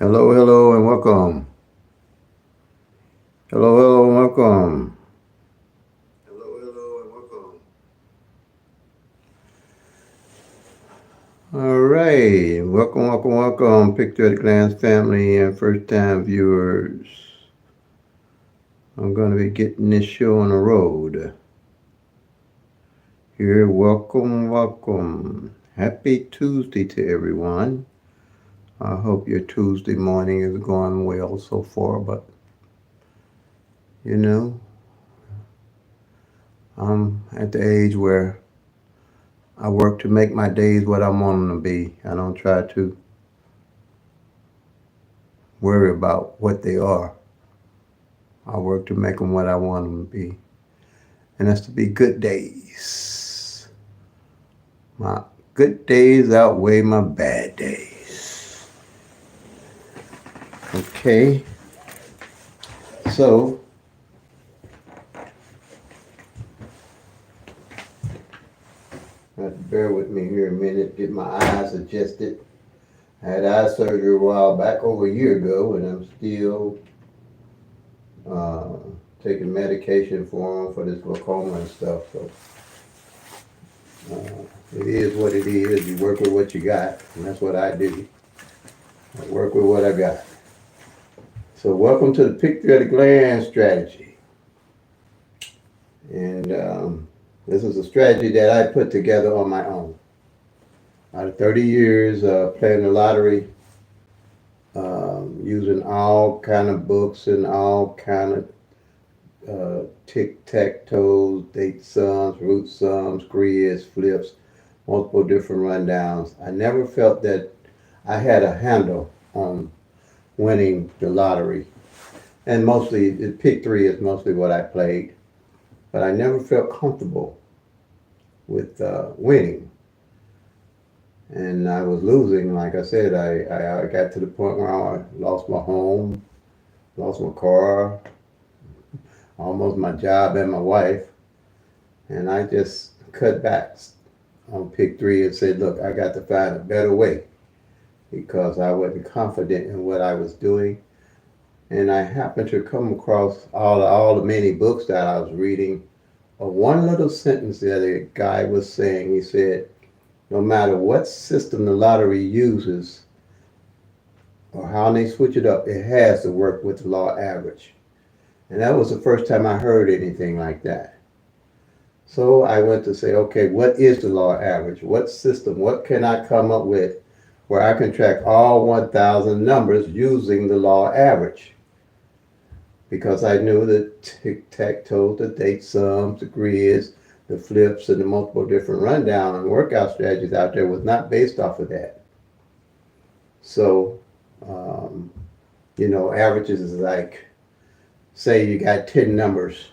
Hello, hello, and welcome. Hello, hello, and welcome. Hello, hello, and welcome. All right, welcome, welcome, welcome, Pick-3 Glance family and first-time viewers. I'm going to be getting this show on the road. Here, welcome, welcome. Happy Tuesday to everyone. I hope your Tuesday morning is going well so far, but you know, I'm at the age where I work to make my days what I want them to be. I don't try to worry about what they are. I work to make them what I want them to be. And that's to be good days. My good days outweigh my bad days. Okay. So, bear with me here a minute, get my eyes adjusted. I had eye surgery a while back, over a year ago, and I'm still uh, taking medication for them for this glaucoma and stuff. So it is what it is. You work with what you got, and that's what I do. I work with what I got. So welcome to the Pick-3 at a Glance strategy. And this is a strategy that I put together on my own. Out of 30 years playing the lottery, using all kind of books and all kind of tic-tac-toes, date sums, root sums, grids, flips, multiple different rundowns. I never felt that I had a handle on winning the lottery. And mostly, the Pick-3 is mostly what I played. But I never felt comfortable with winning. And I was losing. Like I said, I got to the point where I lost my home, lost my car, almost my job and my wife. And I just cut back on Pick-3 and said, look, I got to find a better way, because I wasn't confident in what I was doing. And I happened to come across all the many books that I was reading. One little sentence that a guy was saying. He said, no matter what system the lottery uses or how they switch it up, it has to work with the law average. And that was the first time I heard anything like that. So I went to say, okay, what is the law average? What system? What can I come up with where I can track all 1,000 numbers using the law average? Because I knew the tic-tac-toe, the date sums, the grids, the flips, and the multiple different rundown and workout strategies out there was not based off of that. So, averages is like, say you got 10 numbers,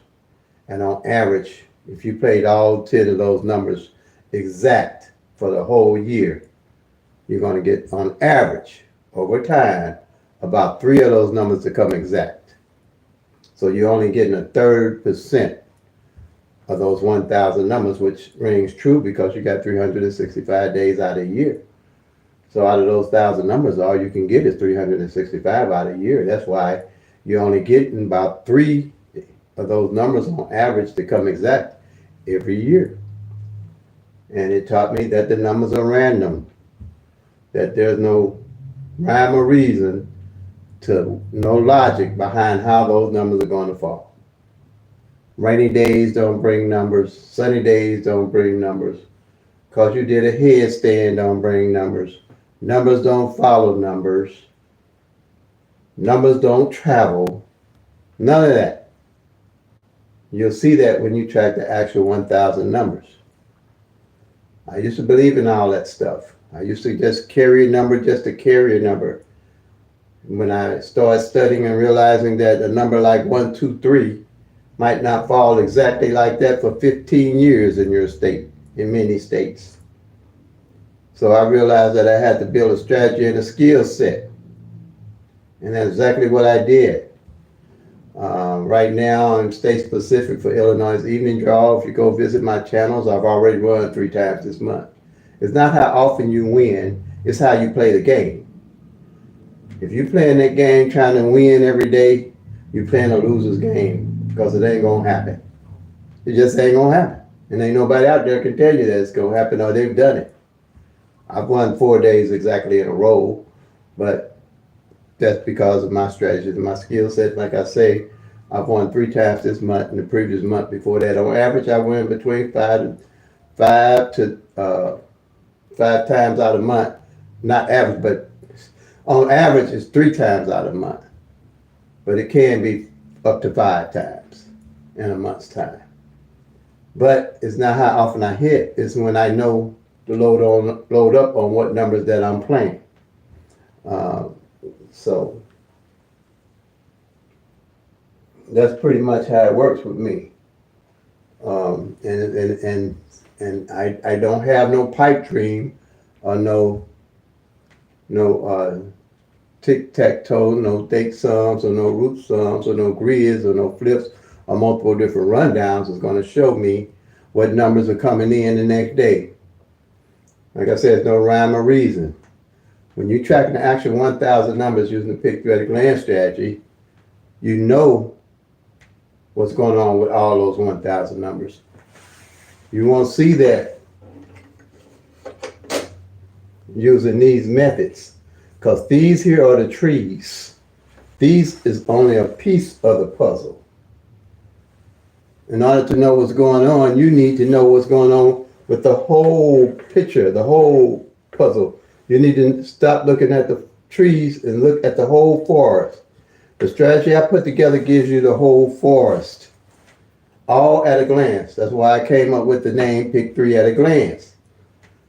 and on average, if you played all 10 of those numbers exact for the whole year, you're going to get, on average, over time, about 3 of those numbers to come exact. So you're only getting 1/3% of those 1,000 numbers, which rings true because you got 365 days out of a year. So out of those 1,000 numbers, all you can get is 365 out of a year. That's why you're only getting about 3 of those numbers on average to come exact every year. And it taught me that the numbers are random, that there's no rhyme or reason, to no logic behind how those numbers are going to fall. Rainy days don't bring numbers. Sunny days don't bring numbers. Because you did a headstand don't bring numbers. Numbers don't follow numbers. Numbers don't travel. None of that. You'll see that when you track the actual 1,000 numbers. I used to believe in all that stuff. I used to just carry a number just to carry a number. When I started studying and realizing that a number like 1, 2, 3 might not fall exactly like that for 15 years in your state, in many states. So I realized that I had to build a strategy and a skill set. And that's exactly what I did. Right now, I'm state specific for Illinois' evening draw. If you go visit my channels, I've already run 3 times this month. It's not how often you win, it's how you play the game. If you're playing that game trying to win every day, you're playing a loser's game because it ain't gonna happen. It just ain't gonna happen. And ain't nobody out there can tell you that it's gonna happen or they've done it. I've won 4 days exactly in a row, but that's because of my strategies and my skill set. Like I say, I've won 3 times this month and the previous month before that. On average, I win between five to 5 times out of a month. Not average, but on average, it's 3 times out of a month. But it can be up to 5 times in a month's time. But it's not how often I hit. It's when I know to load up on what numbers that I'm playing. So that's pretty much how it works with me. And I don't have no pipe dream or no tic-tac-toe, no date sums or no root sums or no grids or no flips or multiple different rundowns is going to show me what numbers are coming in the next day. Like I said, there's no rhyme or reason. When you're tracking the actual 1,000 numbers using the PICK-3 at a glance strategy, you know what's going on with all those 1,000 numbers. You won't see that using these methods because these here are the trees. These is only a piece of the puzzle. In order to know what's going on, you need to know what's going on with the whole picture, the whole puzzle. You need to stop looking at the trees and look at the whole forest. The strategy I put together gives you the whole forest, all at a glance. That's why I came up with the name PICK-3 at a glance.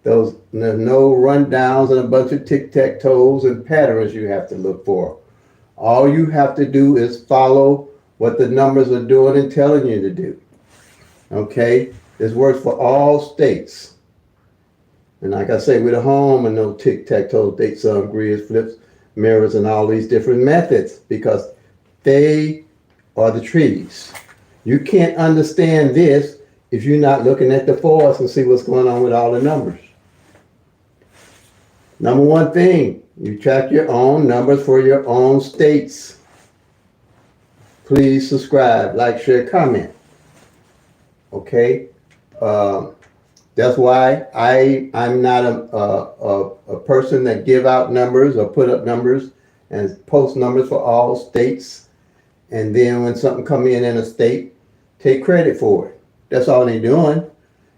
There's no rundowns and a bunch of tic-tac-toes and patterns you have to look for. All you have to do is follow what the numbers are doing and telling you to do. Okay? This works for all states. And like I say, with a home and no tic-tac-toe, date sum, grids, flips, mirrors, and all these different methods because they are the trees. You can't understand this if you're not looking at the forest and see what's going on with all the numbers. Number one thing, you track your own numbers for your own states. Please subscribe, like, share, comment. Okay? That's why I'm not a person that give out numbers or put up numbers and post numbers for all states. And then when something come in a state, take credit for it. That's all they're doing.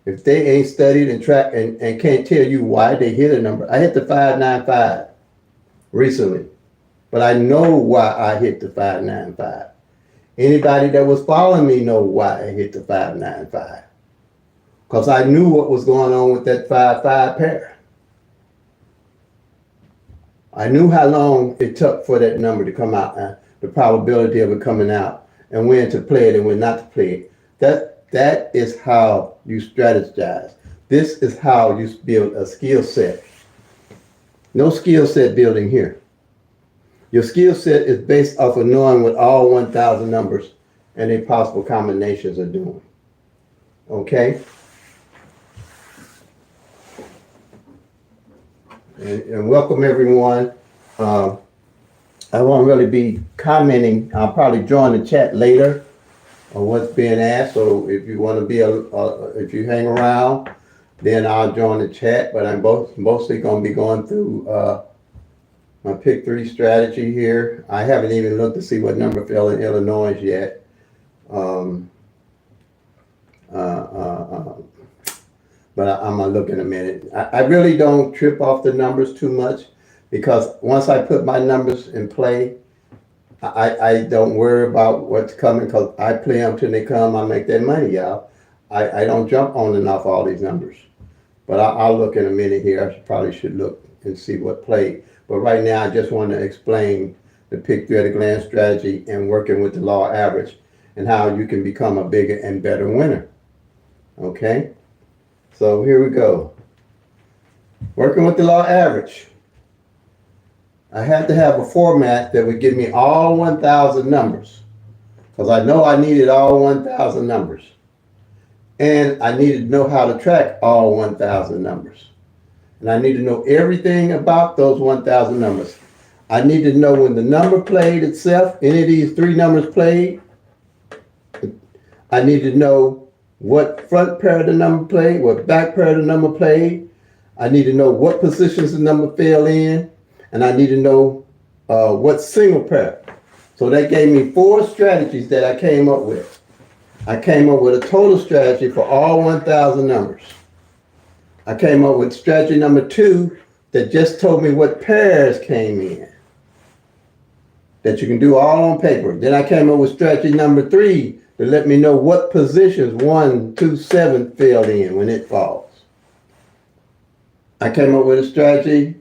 If they ain't studied and tracked and can't tell you why they hit a number. I hit the 595 recently, but I know why I hit the 595. Anybody that was following me know why I hit the 595. Because I knew what was going on with that 5-5 pair. I knew how long it took for that number to come out, the probability of it coming out, and when to play it and when not to play it. That is how you strategize. This is how you build a skill set. No skill set building here. Your skill set is based off of knowing what all 1,000 numbers and their possible combinations are doing. Okay? And welcome everyone. I won't really be commenting. I'll probably join the chat later on what's being asked. So if you want to be if you hang around, then I'll join the chat. But I'm mostly going to be going through my PICK-3 strategy here. I haven't even looked to see what number fell in Illinois yet. But I'm going to look in a minute. I really don't trip off the numbers too much because once I put my numbers in play, I don't worry about what's coming because I play them till they come. I make that money, y'all. I don't jump on and off all these numbers. But I'll look in a minute here. I probably should look and see what played. But right now, I just want to explain the PICK-3 at a glance strategy and working with the law average and how you can become a bigger and better winner. Okay? So here we go. Working with the law average. I had to have a format that would give me all 1,000 numbers because I know I needed all 1,000 numbers. And I needed to know how to track all 1,000 numbers. And I need to know everything about those 1,000 numbers. I need to know when the number played itself, any of these three numbers played. I need to know what front pair of the number played, what back pair of the number played. I need to know what positions the number fell in, and I need to know what single pair. So that gave me 4 strategies that I came up with. I came up with a total strategy for all 1,000 numbers. I came up with strategy number 2 that just told me what pairs came in, that you can do all on paper. Then I came up with strategy number 3 to let me know what positions 1, 2, 7 fell in when it falls. I came up with a strategy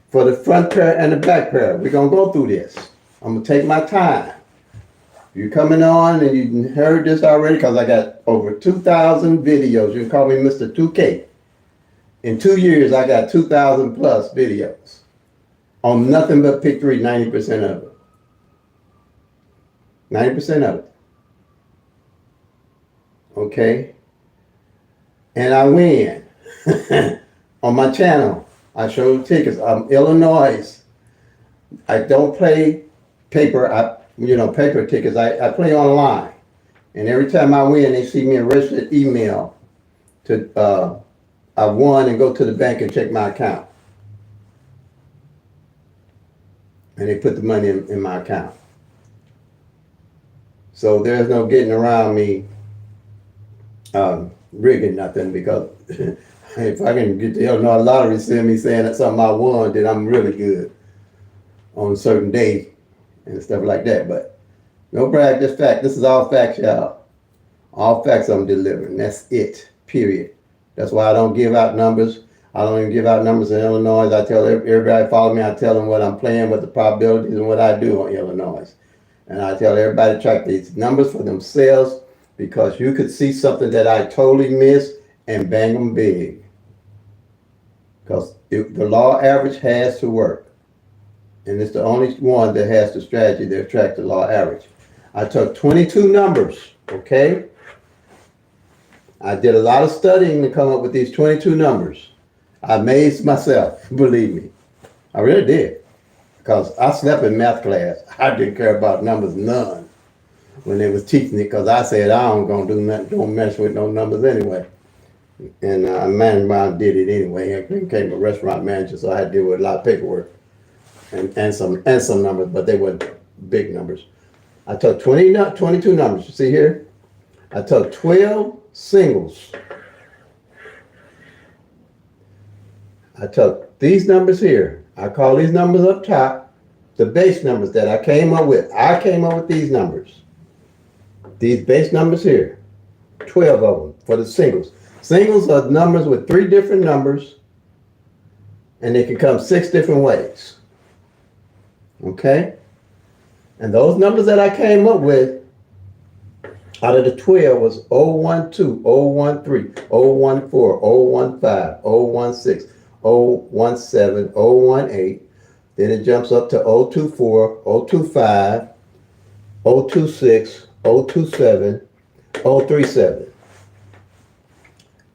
for the front pair and the back pair. We're going to go through this. I'm going to take my time. You're coming on and you heard this already because I got over 2,000 videos. You can call me Mr. 2K. In 2 years, I got 2,000 plus videos on nothing but PICK-3, 90% of it. 90% of it. Okay? And I win. On my channel, I show tickets. I'm Illinois. I don't play paper, paper tickets. I play online. And every time I win, they see me a registered email to I won and go to the bank and check my account. And they put the money in my account. So there's no getting around me rigging nothing, because if I can get the Illinois lottery send me saying that something I won, then I'm really good on a certain day and stuff like that. But no brag, just fact. This is all facts, y'all. All facts I'm delivering. That's it, period. That's why I don't give out numbers. I don't even give out numbers in Illinois. I tell everybody follow me. I tell them what I'm playing, what the probabilities, and what I do on Illinois. And I tell everybody to track these numbers for themselves, because you could see something that I totally missed and bang them big. Because the law average has to work. And it's the only one that has the strategy that attracts the law average. I took 22 numbers, okay? I did a lot of studying to come up with these 22 numbers. I amazed myself, believe me. I really did. Because I slept in math class. I didn't care about numbers none when they was teaching it, because I said I don't gonna do nothing, don't mess with no numbers anyway. And man did it anyway. I became a restaurant manager, so I had to deal with a lot of paperwork and some numbers, but they weren't big numbers. I took 22 numbers. You see here? I took 12 singles. I took these numbers here. I call these numbers up top the base numbers that I came up with. I came up with these numbers. These base numbers here. 12 of them for the singles. Singles are numbers with 3 different numbers, and they can come 6 different ways. Okay? And those numbers that I came up with out of the 12 was 012, 013, 014, 015, 016, 017, 018. Then it jumps up to 024, 025, 026, 027, 037.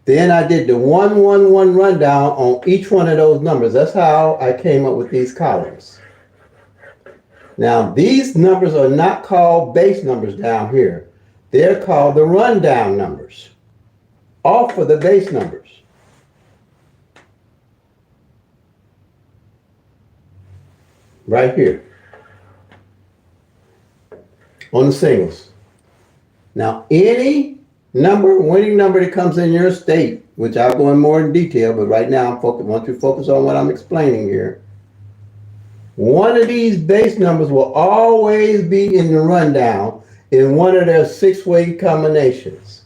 Then I did the 111 rundown on each one of those numbers. That's how I came up with these columns. Now, these numbers are not called base numbers down here. They're called the rundown numbers, off of the base numbers. Right here on the singles. Now, any winning number that comes in your state, which I'll go in more in detail, but right now I want you to focus on what I'm explaining here. One of these base numbers will always be in the rundown in one of their 6-way combinations.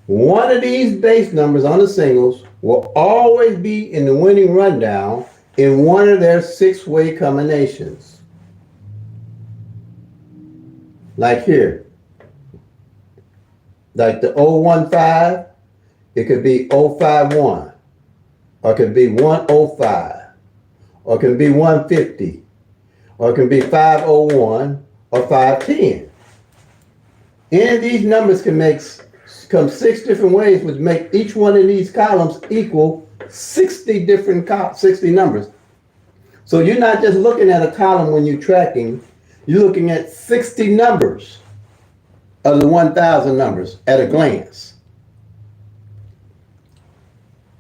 One of these base numbers on the singles will always be in the winning rundown in one of their 6-way combinations. Like here. Like the 015, it could be 051. Or it could be 105, or it can be 150, or it can be 501 or 510. Any of these numbers can come 6 different ways, which make each one of these columns equal 60 different 60 numbers. So you're not just looking at a column when you're tracking, you're looking at 60 numbers of the 1,000 numbers at a glance.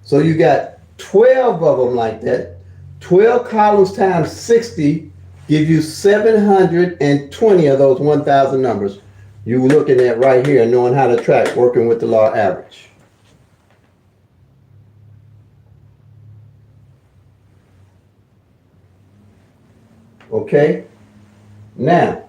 So you got 12 of them like that. 12 columns times 60 give you 720 of those 1,000 numbers you're looking at right here, knowing how to track, working with the law of average. Okay? Now,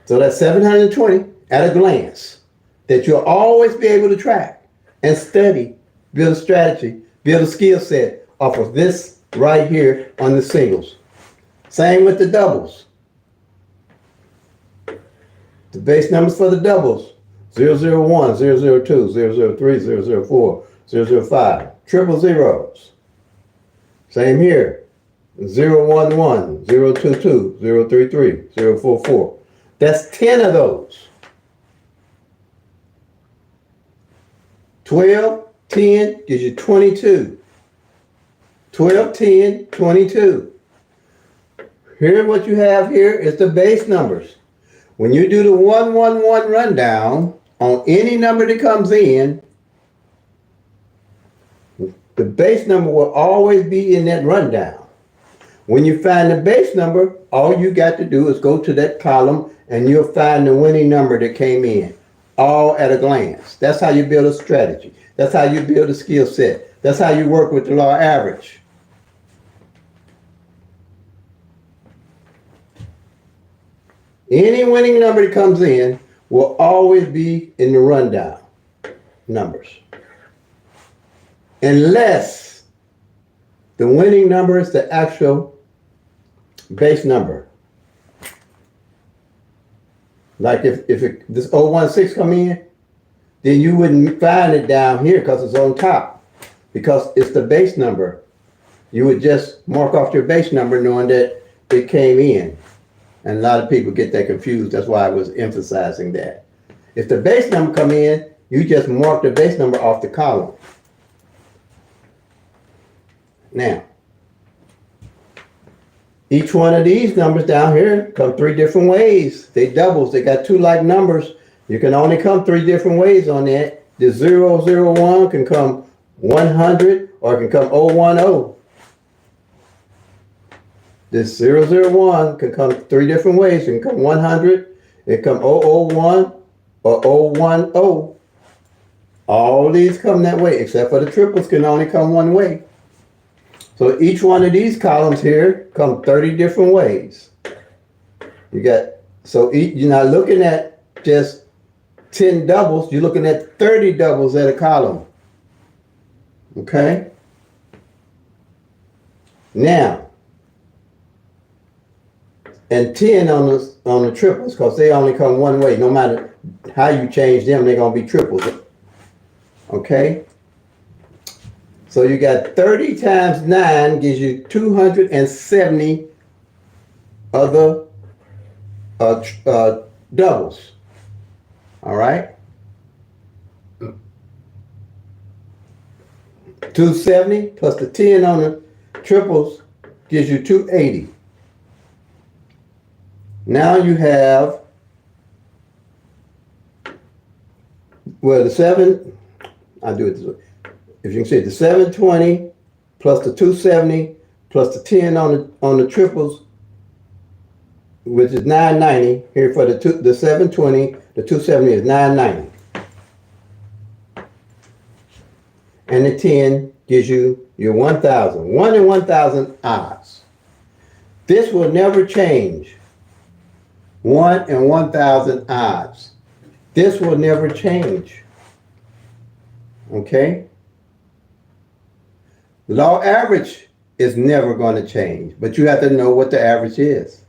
so that's 720 at a glance that you'll always be able to track and study, build a strategy, build a skill set off of this right here on the singles. Same with the doubles. The base numbers for the doubles: 001, 002, 003, 004, 005. Triple zeros. Same here. 011, 022, 033, 044. That's 10 of those. 12, 10 gives you 22. 12, 10, 22. Here, what you have here is the base numbers. When you do the 111 rundown on any number that comes in, the base number will always be in that rundown. When you find the base number, all you got to do is go to that column and you'll find the winning number that came in, all at a glance. That's how you build a strategy. That's how you build a skill set. That's how you work with the law of average. Any winning number that comes in will always be in the rundown numbers. Unless the winning number is the actual base number. Like if this 016 come in, then you wouldn't find it down here because it's on top. Because it's the base number. You would just mark off your base number knowing that it came in. And a lot of people get that confused. That's why I was emphasizing that. If the base number come in, you just mark the base number off the column. Now, each one of these numbers down here come 3 different ways. They doubles. They got 2 like numbers. You can only come 3 different ways on that. The 001 can come 100 or it can come 010. This 001 can come 3 different ways. It can come 100, it can come 001 or 010. All these come that way, except for the triples can only come one way. So each one of these columns here come 30 different ways. You got, so you're not looking at just 10 doubles, you're looking at 30 doubles at a column. Okay? Now, and 10 on the triples, because they only come one way. No matter how you change them, they're going to be triples. Okay? So you got 30 times 9 gives you 270 other doubles. All right? 270 plus the 10 on the triples gives you 280. Now you have, well, the 7, I'll do it this way. If you can see, the 720 plus the 270 plus the 10 on the triples, which is 990. Here for the 720, the 270 is 990. And the 10 gives you your 1,000. 1 in 1,000 odds. This will never change. 1 in 1,000 odds. This will never change. Okay? Law average is never going to change, but you have to know what the average is.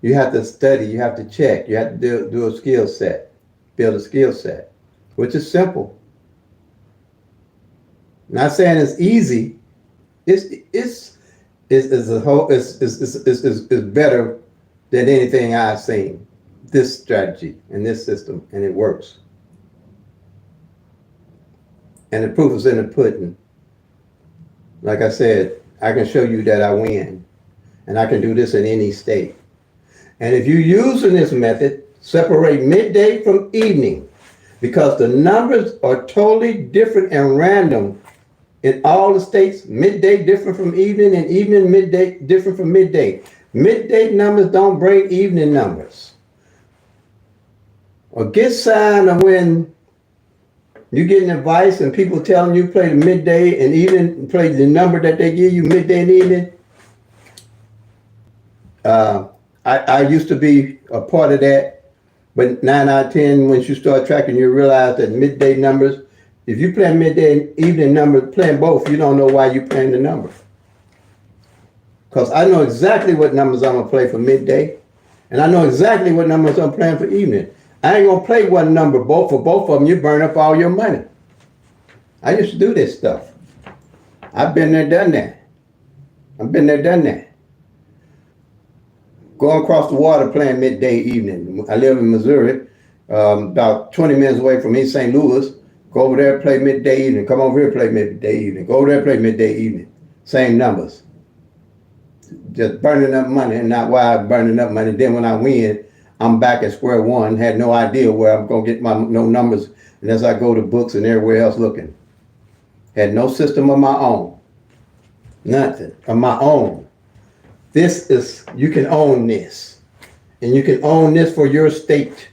You have to study, you have to check, you have to do a skill set, build a skill set, which is simple. Not saying it's easy. It's better than anything I've seen. This strategy and this system, and it works. And the proof is in the pudding. Like I said, I can show you that I win. And I can do this in any state. And if you're using this method, separate midday from evening, because the numbers are totally different and random in all the states. Midday different from evening, and evening midday different from midday. Midday numbers don't bring evening numbers. A good sign of when you're getting advice and people telling you play the midday and evening, play the number that they give you midday and evening. I used to be a part of that, but 9 out of 10, once you start tracking, you realize that midday numbers, if you play midday and evening numbers, playing both, you don't know why you're playing the number. Because I know exactly what numbers I'm going to play for midday, and I know exactly what numbers I'm playing for evening. I ain't going to play one number both for both of them. You burn up all your money. I used to do this stuff. I've been there, done that. I've been there, done that. Going across the water playing midday evening. I live in Missouri, about 20 minutes away from East St. Louis. Go over there, play midday evening. Come over here, play midday evening. Go over there, play midday evening. Same numbers. Just burning up money, and not why I'm burning up money. Then when I win, I'm back at square one. Had no idea where I'm going to get my no numbers unless I go to books and everywhere else looking. Had no system of my own. Nothing of my own. This is, you can own this. And you can own this for your state.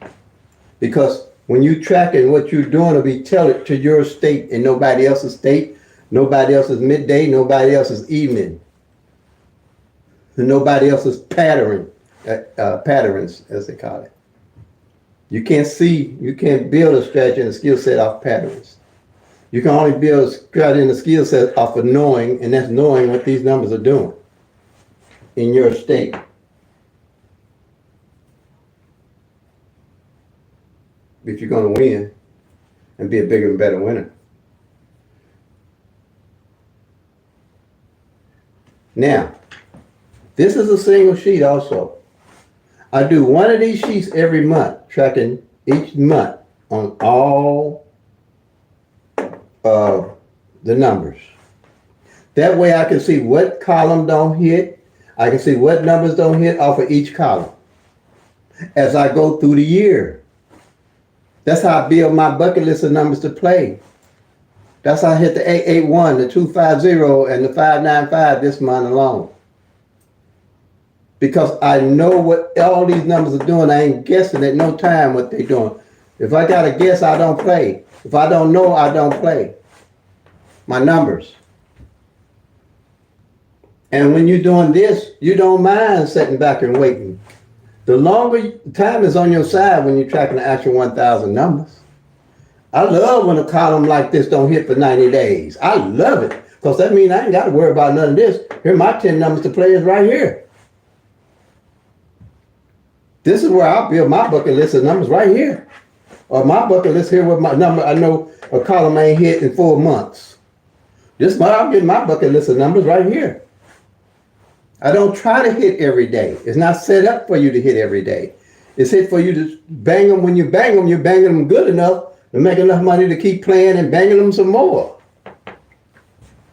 Because when you tracking what you're doing, will be tell it to your state and nobody else's state, nobody else's midday, nobody else's evening, and nobody else's patterns, as they call it. You can't build a strategy and a skill set off patterns. You can only build a strategy and a skill set off of knowing, and that's knowing what these numbers are doing in your state. If you're going to win and be a bigger and better winner. Now, this is a single sheet also. I do one of these sheets every month, tracking each month on all the numbers. That way I can see what column don't hit. I can see what numbers don't hit off of each column as I go through the year. That's how I build my bucket list of numbers to play. That's how I hit the 881, the 250, and the 595 this month alone. Because I know what all these numbers are doing. I ain't guessing at no time what they're doing. If I got to guess, I don't play. If I don't know, I don't play. My numbers. And when you're doing this, you don't mind sitting back and waiting. The longer time is on your side when you're tracking the actual 1,000 numbers. I love when a column like this don't hit for 90 days. I love it. Because that means I ain't got to worry about none of this. Here, my 10 numbers to play is right here. This is where I'll build my bucket list of numbers right here. Or my bucket list here with my number. I know a column ain't hit in 4 months. This month I'll get my bucket list of numbers right here. I don't try to hit every day. It's not set up for you to hit every day. It's hit for you to bang them. When you bang them, you're banging them good enough to make enough money to keep playing and banging them some more.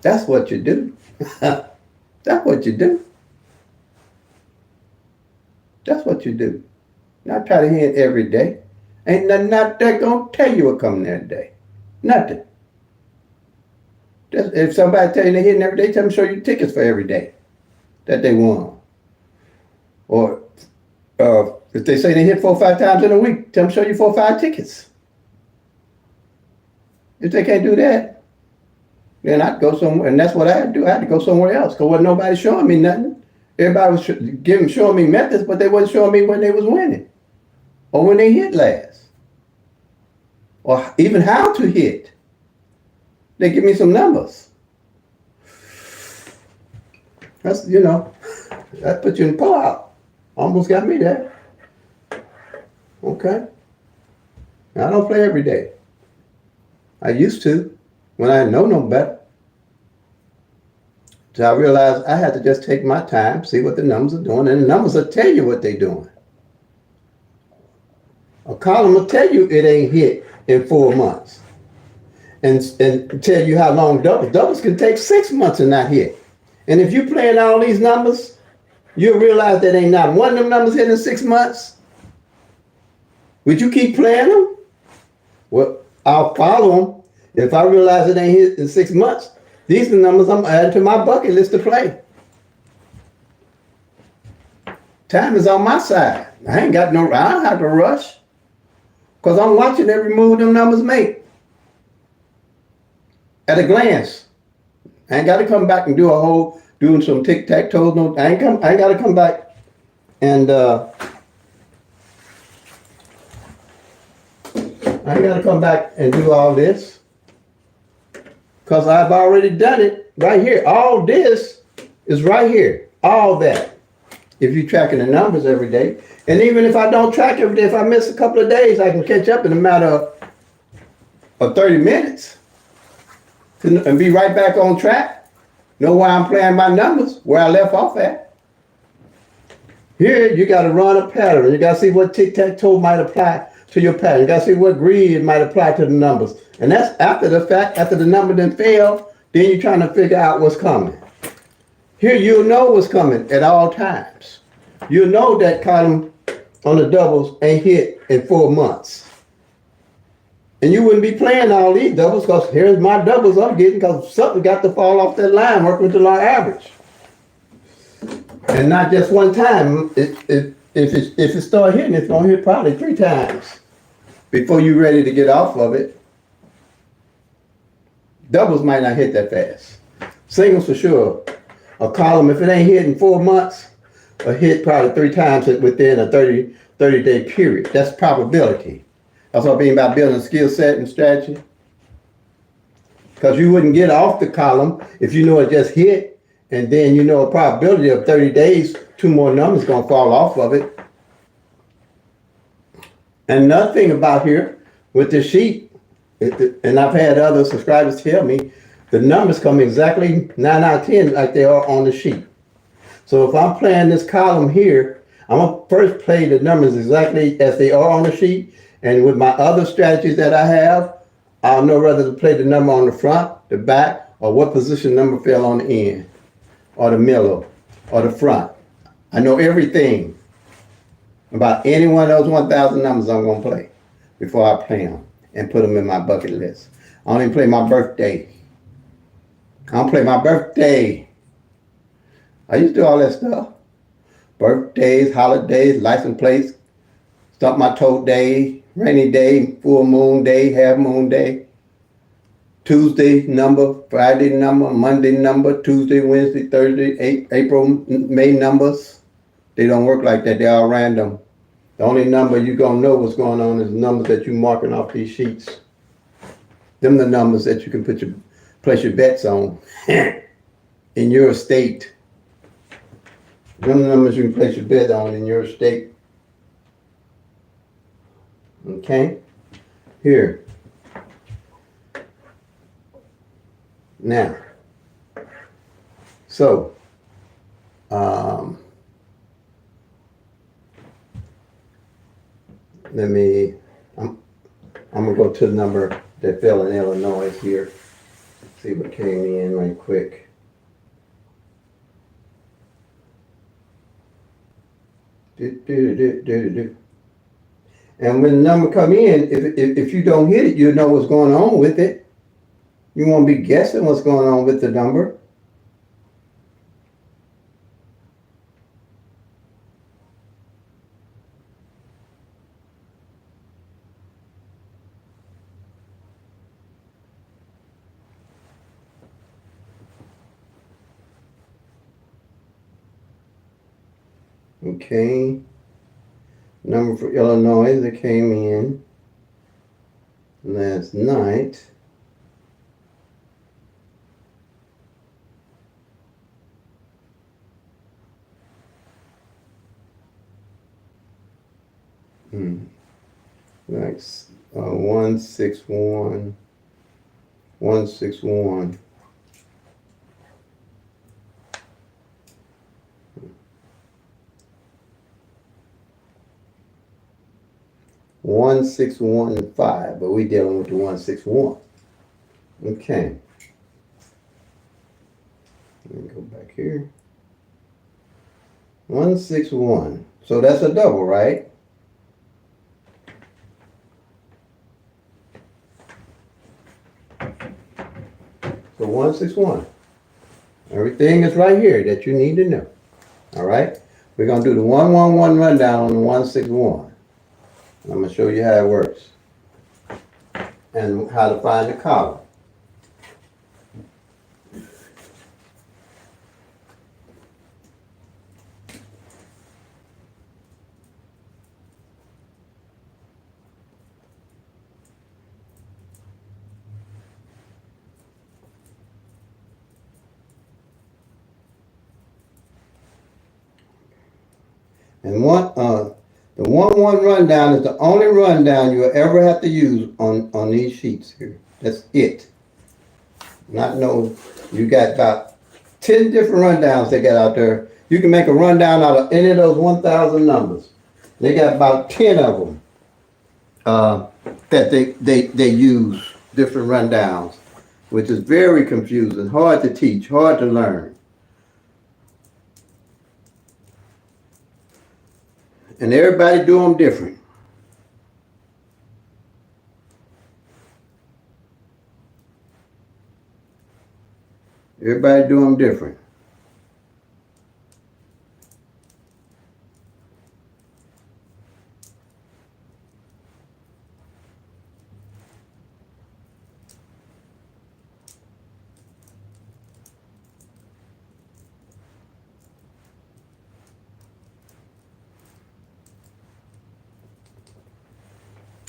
That's what you do. That's what you do. That's what you do. Not try to hit every day. Ain't nothing out there gonna tell you what coming that day. Nothing. Just, if somebody tell you they're hitting every day, tell them show you tickets for every day that they won. Or if they say they hit 4 or 5 times in a week, tell them show you 4 or 5 tickets. If they can't do that, then I'd go somewhere, and that's what I had to do. I had to go somewhere else because wasn't nobody showing me nothing. Everybody was showing me methods, but they wasn't showing me when they was winning or when they hit last or even how to hit. They give me some numbers. That's, that put you in pull-out. Almost got me there. Okay. Now, I don't play every day. I used to when I didn't know no better. So I realized I had to just take my time, see what the numbers are doing, and the numbers will tell you what they're doing. A column will tell you it ain't hit in 4 months. and tell you how long doubles can take 6 months and not hit. And if you playing all these numbers, you'll realize that ain't not one of them numbers hit in 6 months. Would you keep playing them? Well, I'll follow them. If I realize it ain't hit in 6 months, these are the numbers I'm adding to my bucket list to play. Time is on my side. I don't have to rush. Because I'm watching every move them numbers make. At a glance. I ain't got to come back and doing some tic-tac-toes. No, I ain't got to come back and I ain't got to come back and do all this. Because I've already done it right here. All this is right here. All that. If you're tracking the numbers every day. And even if I don't track every day, if I miss a couple of days, I can catch up in a matter of 30 minutes. And be right back on track. Know why I'm playing my numbers, where I left off at. Here, you got to run a pattern. You got to see what tic-tac-toe might apply to your pattern. You got to see what grid might apply to the numbers. And that's after the fact, after the number then failed, then you're trying to figure out what's coming. Here, you'll know what's coming at all times. You'll know that column on the doubles ain't hit in 4 months. And you wouldn't be playing all these doubles because here's my doubles I'm getting because something got to fall off that line working with the long average. And not just one time. If it start hitting, it's going to hit probably 3 times before you're ready to get off of it. Doubles might not hit that fast. Singles for sure. A column, if it ain't hit in 4 months, a hit probably 3 times within a 30-day period. That's probability. That's what I mean by building a skill set and strategy. Because you wouldn't get off the column if you know it just hit, and then you know a probability of 30 days, 2 more numbers going to fall off of it. And another thing about here with the sheet, and I've had other subscribers tell me, the numbers come exactly 9 out of 10 like they are on the sheet. So if I'm playing this column here, I'm going to first play the numbers exactly as they are on the sheet. And with my other strategies that I have, I'll know whether to play the number on the front, the back, or what position number fell on the end, or the middle, or the front. I know everything about any one of those 1,000 numbers I'm going to play before I play them and put them in my bucket list. I don't even play my birthday. I don't play my birthday. I used to do all that stuff. Birthdays, holidays, license plates, stump my toe day, rainy day, full moon day, half moon day. Tuesday number, Friday number, Monday number, Tuesday, Wednesday, Thursday, April, May numbers. They don't work like that. They're all random. The only number you're going to know what's going on is the numbers that you're marking off these sheets. Them the numbers that you can place your bets on in your state. Them the numbers you can place your bet on in your state. Okay? Here. Now. So. I'm going to go to the number that fell in Illinois here. See what came in right quick. And when the number come in, if you don't hit it, you know what's going on with it. You won't be guessing what's going on with the number. Okay. Number for Illinois that came in last night. Nice. 161. 161. One 6 1 5, but we dealing with the 161. Okay. Let me go back here. 161. So that's a double, right? So 161. Everything is right here that you need to know. All right? We're going to do the 111 rundown on the 161. I'm going to show you how it works and how to find the column. And the 1-1 rundown is the only rundown you'll ever have to use on these sheets here. That's it. Not no, you got about 10 different rundowns they got out there. You can make a rundown out of any of those 1,000 numbers. They got about 10 of them that they use different rundowns, which is very confusing, hard to teach, hard to learn. And everybody do them different. Everybody do them different.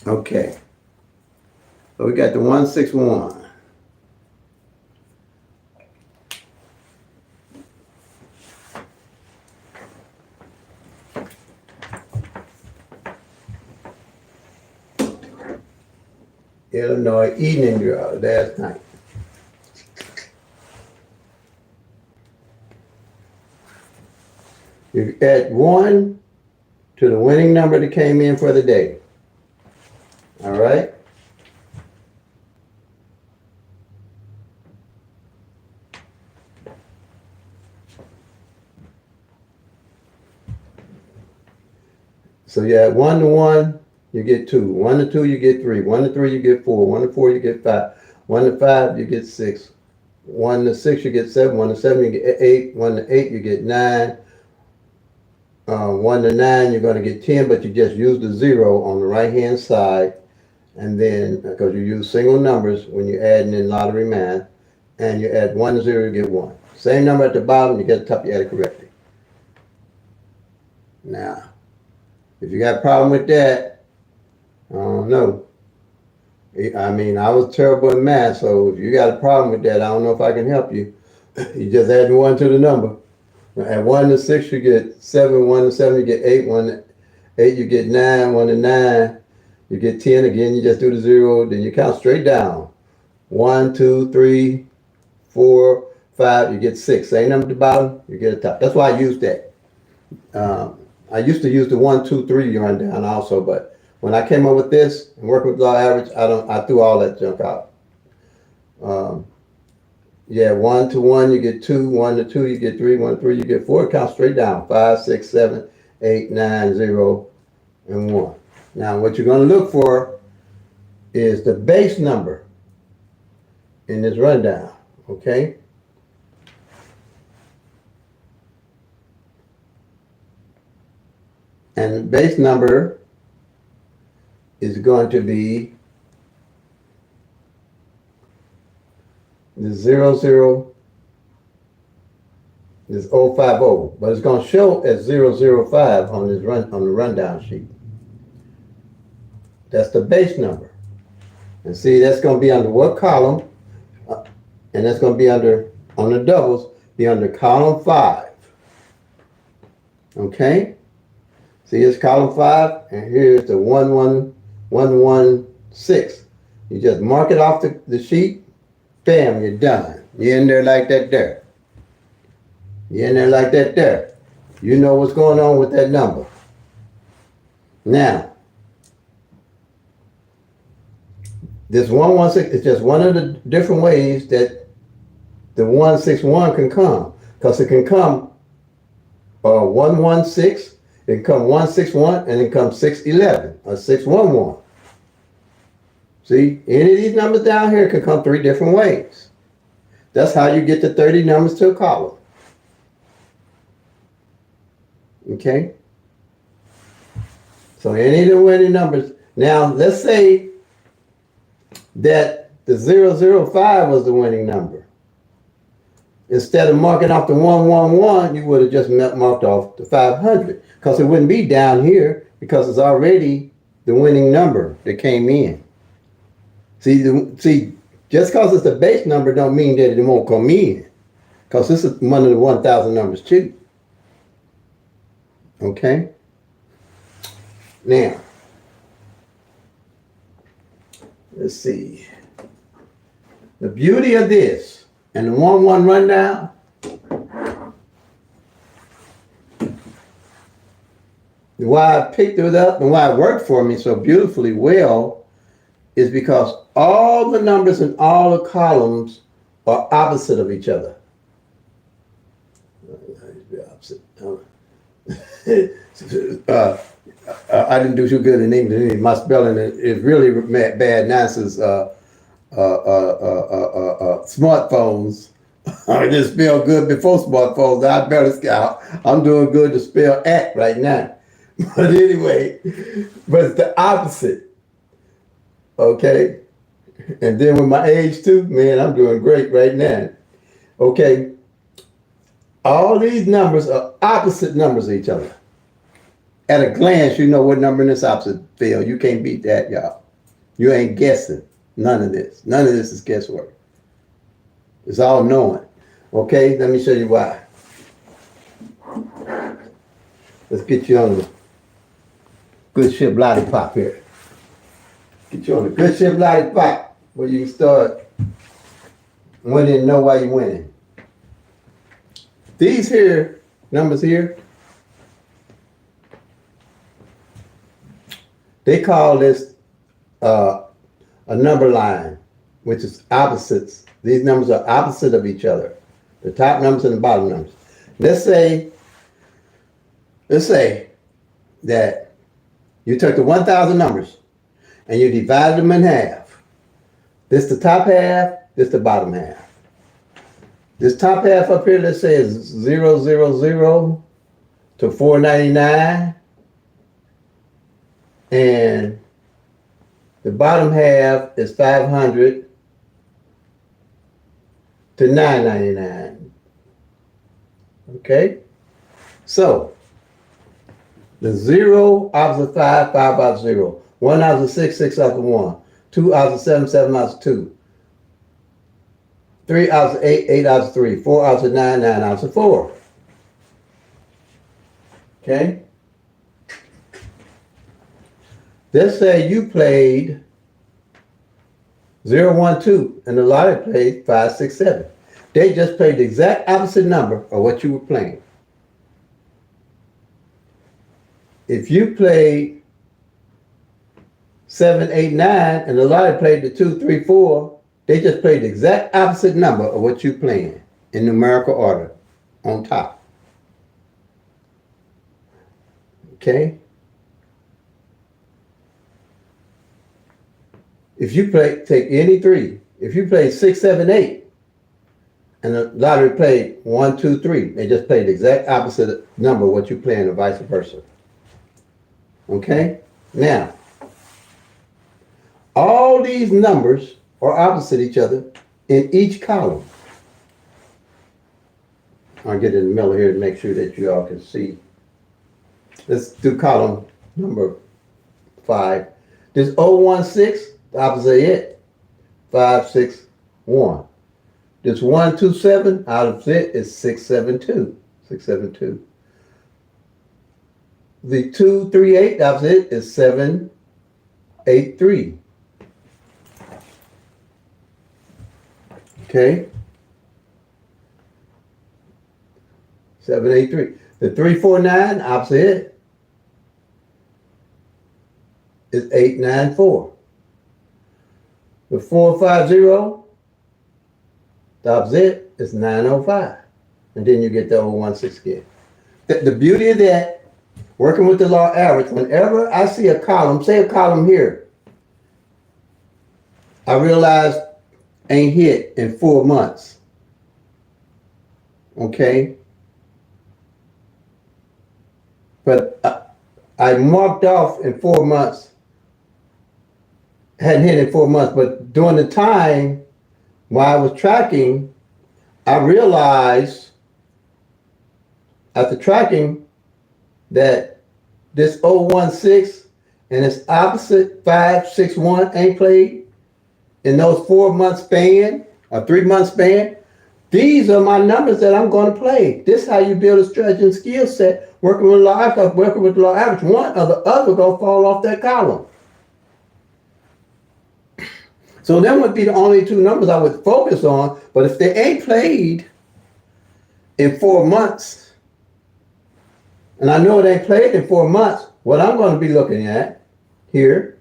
Okay. So we got the 161. Illinois evening draw last night. You add 1 to the winning number that came in for the day. All right? So you add 1 to 1, you get 2. 1 to 2, you get 3. 1 to 3, you get 4. 1 to 4, you get 5. 1 to 5, you get 6. 1 to 6, you get 7. 1 to 7, you get 8. 1 to 8, you get 9. 1 to 9, you're going to get 10, but you just use the 0 on the right-hand side. And then, because you use single numbers when you're adding in lottery math, and you add 1 to 0, you get 1. Same number at the bottom, you get the top, you add it correctly. Now, if you got a problem with that, I don't know. I mean, I was terrible in math, so if you got a problem with that, I don't know if I can help you. You just add 1 to the number. At 1 to 6, you get 7. 1 to 7, you get 8. 1 to 8, you get 9. 1 to 9, you get 10. Again, you just do the 0. Then you count straight down. 1, 2, 3, 4, 5, you get 6. Same number at the bottom, you get a top. That's why I use that. I used to use the 1, 2, 3 rundown also, but when I came up with this and worked with law average, I threw all that junk out. Yeah, 1 to 1, you get 2. 1 to 2, you get 3. 1 to 3, you get 4. Count straight down. 5, 6, 7, 8, 9, 0, and 1. Now, what you're going to look for is the base number in this rundown, okay? And the base number is going to be the 00, this 050, but it's going to show as 005 on this on the rundown sheet. That's the base number. And see, that's going to be under what column? And that's going to be under, on the doubles, be under column 5. Okay? See, it's column 5, and here's the 11116. You just mark it off the sheet, bam, you're done. You're in there like that there. You're in there like that there. You know what's going on with that number. Now, This 116 is just one of the different ways that the 161 can come. Because it can come 116, it can come 161, and it can come 611 or 611. See, any of these numbers down here can come 3 different ways. That's how you get the 30 numbers to a column. Okay? So any of the winning numbers. Now, let's say that the 005 was the winning number. Instead of marking off the 111, you would have just marked off the 500, because it wouldn't be down here, because it's already the winning number that came in. See, just because it's a base number don't mean that it won't come in, because this is one of the 1,000 numbers too. Okay? Now, let's see. The beauty of this and the 1-1 rundown, why I picked it up and why it worked for me so beautifully well is because all the numbers in all the columns are opposite of each other. I didn't do too good in English. My spelling is really bad nonsense. Smartphones. I didn't spell good before smartphones. I better scout. I'm doing good to spell at right now. But anyway, but it's the opposite. Okay? And then with my age too, man, I'm doing great right now. Okay? All these numbers are opposite numbers of each other. At a glance, you know what number in this opposite field. You can't beat that, y'all. You ain't guessing. None of this. None of this is guesswork. It's all knowing. Okay, let me show you why. Let's get you on the good ship lollipop here. Get you on the good ship lollipop where you can start winning and know why you're winning. These here numbers here, they call this a number line, which is opposites. These numbers are opposite of each other. The top numbers and the bottom numbers. Let's say that you took the 1,000 numbers and you divided them in half. This the top half, this the bottom half. This top half up here, let's say is 000 to 499. And the bottom half is 500 to 999. Okay? So, the 0 opposite 5, 5 opposite 0. 1 opposite 6, 6 opposite 1. 2 opposite 7, 7 opposite 2. 3 opposite 8, 8 opposite 3. 4 opposite 9, 9 opposite 4. Okay? Let's say you played 0, 1, 2, and the lottery played 5, 6, 7. They just played the exact opposite number of what you were playing. If you played 7, 8, 9, and the lottery played the 2, 3, 4, they just played the exact opposite number of what you're playing in numerical order on top. Okay? If you take any 3, if you play 6, 7, 8, and the lottery played 1, 2, 3, they just played the exact opposite number of what you're playing, or vice versa. Okay? Now, all these numbers are opposite each other in each column. I'll get in the middle here to make sure that you all can see. Let's do column number 5. This 016, the opposite of it, 5, 6, 1. This 127 out of it is 672. 672. The 238, the opposite is 783. Okay? 783. The 349, opposite is 894. with 450, the opposite is 905. And then you get the 016 again. The beauty of that, working with the law average, whenever I see a column, say a column here, I realize ain't hit in 4 months. Okay? But I marked off in 4 months, hadn't hit in 4 months, but during the time while I was tracking, I realized after tracking that this 016 and its opposite 561 ain't played in those 4 month span or 3 month span. These are my numbers that I'm going to play. This is how you build a strategy and skill set working with law average. Working with law average, one or the other going to fall off that column. So them would be the only two numbers I would focus on. But if they ain't played in 4 months, and I know it ain't played in 4 months, what I'm going to be looking at here,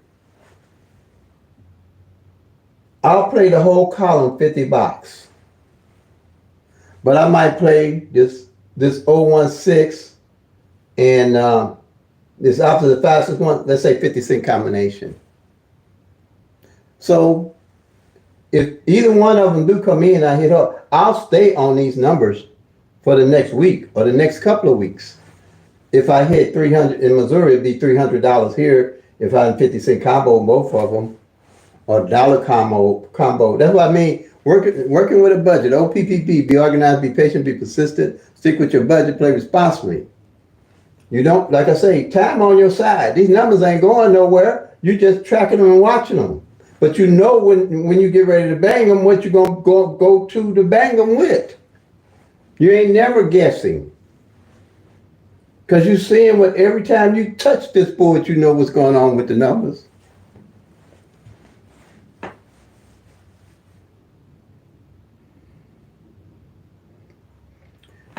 I'll play the whole column 50 bucks. But I might play this 016 and this opposite 561, let's say 50-cent combination. So if either one of them do come in and I hit up, I'll stay on these numbers for the next week or the next couple of weeks. If I hit 300 in Missouri, it'd be $300 here. If I had 50-cent combo both of them, or dollar combo. That's what I mean. Working with a budget. OPPP. Be organized. Be patient. Be persistent. Stick with your budget. Play responsibly. You don't, like I say, time on your side. These numbers ain't going nowhere. You're just tracking them and watching them. But you know when you get ready to bang them, what you're gonna go to bang them with. You ain't never guessing. Because you're seeing what every time you touch this board, you know what's going on with the numbers.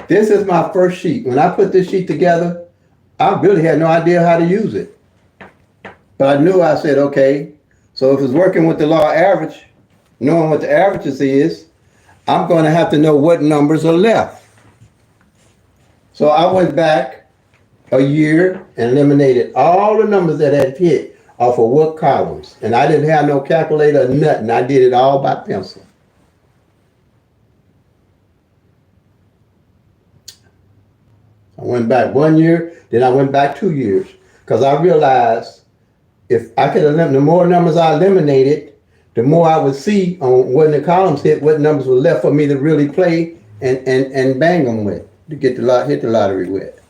This is my first sheet. When I put this sheet together, I really had no idea how to use it. But I knew, I said, okay, so if it's working with the law average, knowing what the averages is, I'm going to have to know what numbers are left. So I went back a year and eliminated all the numbers that had hit off of what columns. And I didn't have no calculator or nothing. I did it all by pencil. I went back 1 year, then I went back 2 years. Because I realized if I could eliminate, the more numbers I eliminated, the more I would see on when the columns hit, what numbers were left for me to really play and bang them with, to get hit the lottery with.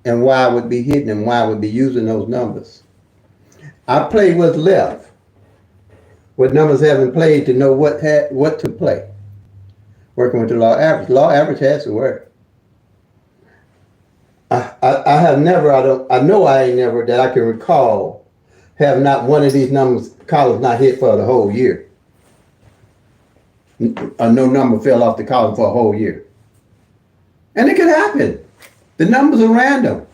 And why I would be hitting them, why I would be using those numbers. I played what's left, what numbers haven't played to know what to play. Working with the law average. Law average has to work. I have never, I know I ain't never, that I can recall, have not one of these columns not hit for the whole year. No number fell off the column for a whole year. And it can happen. The numbers are random.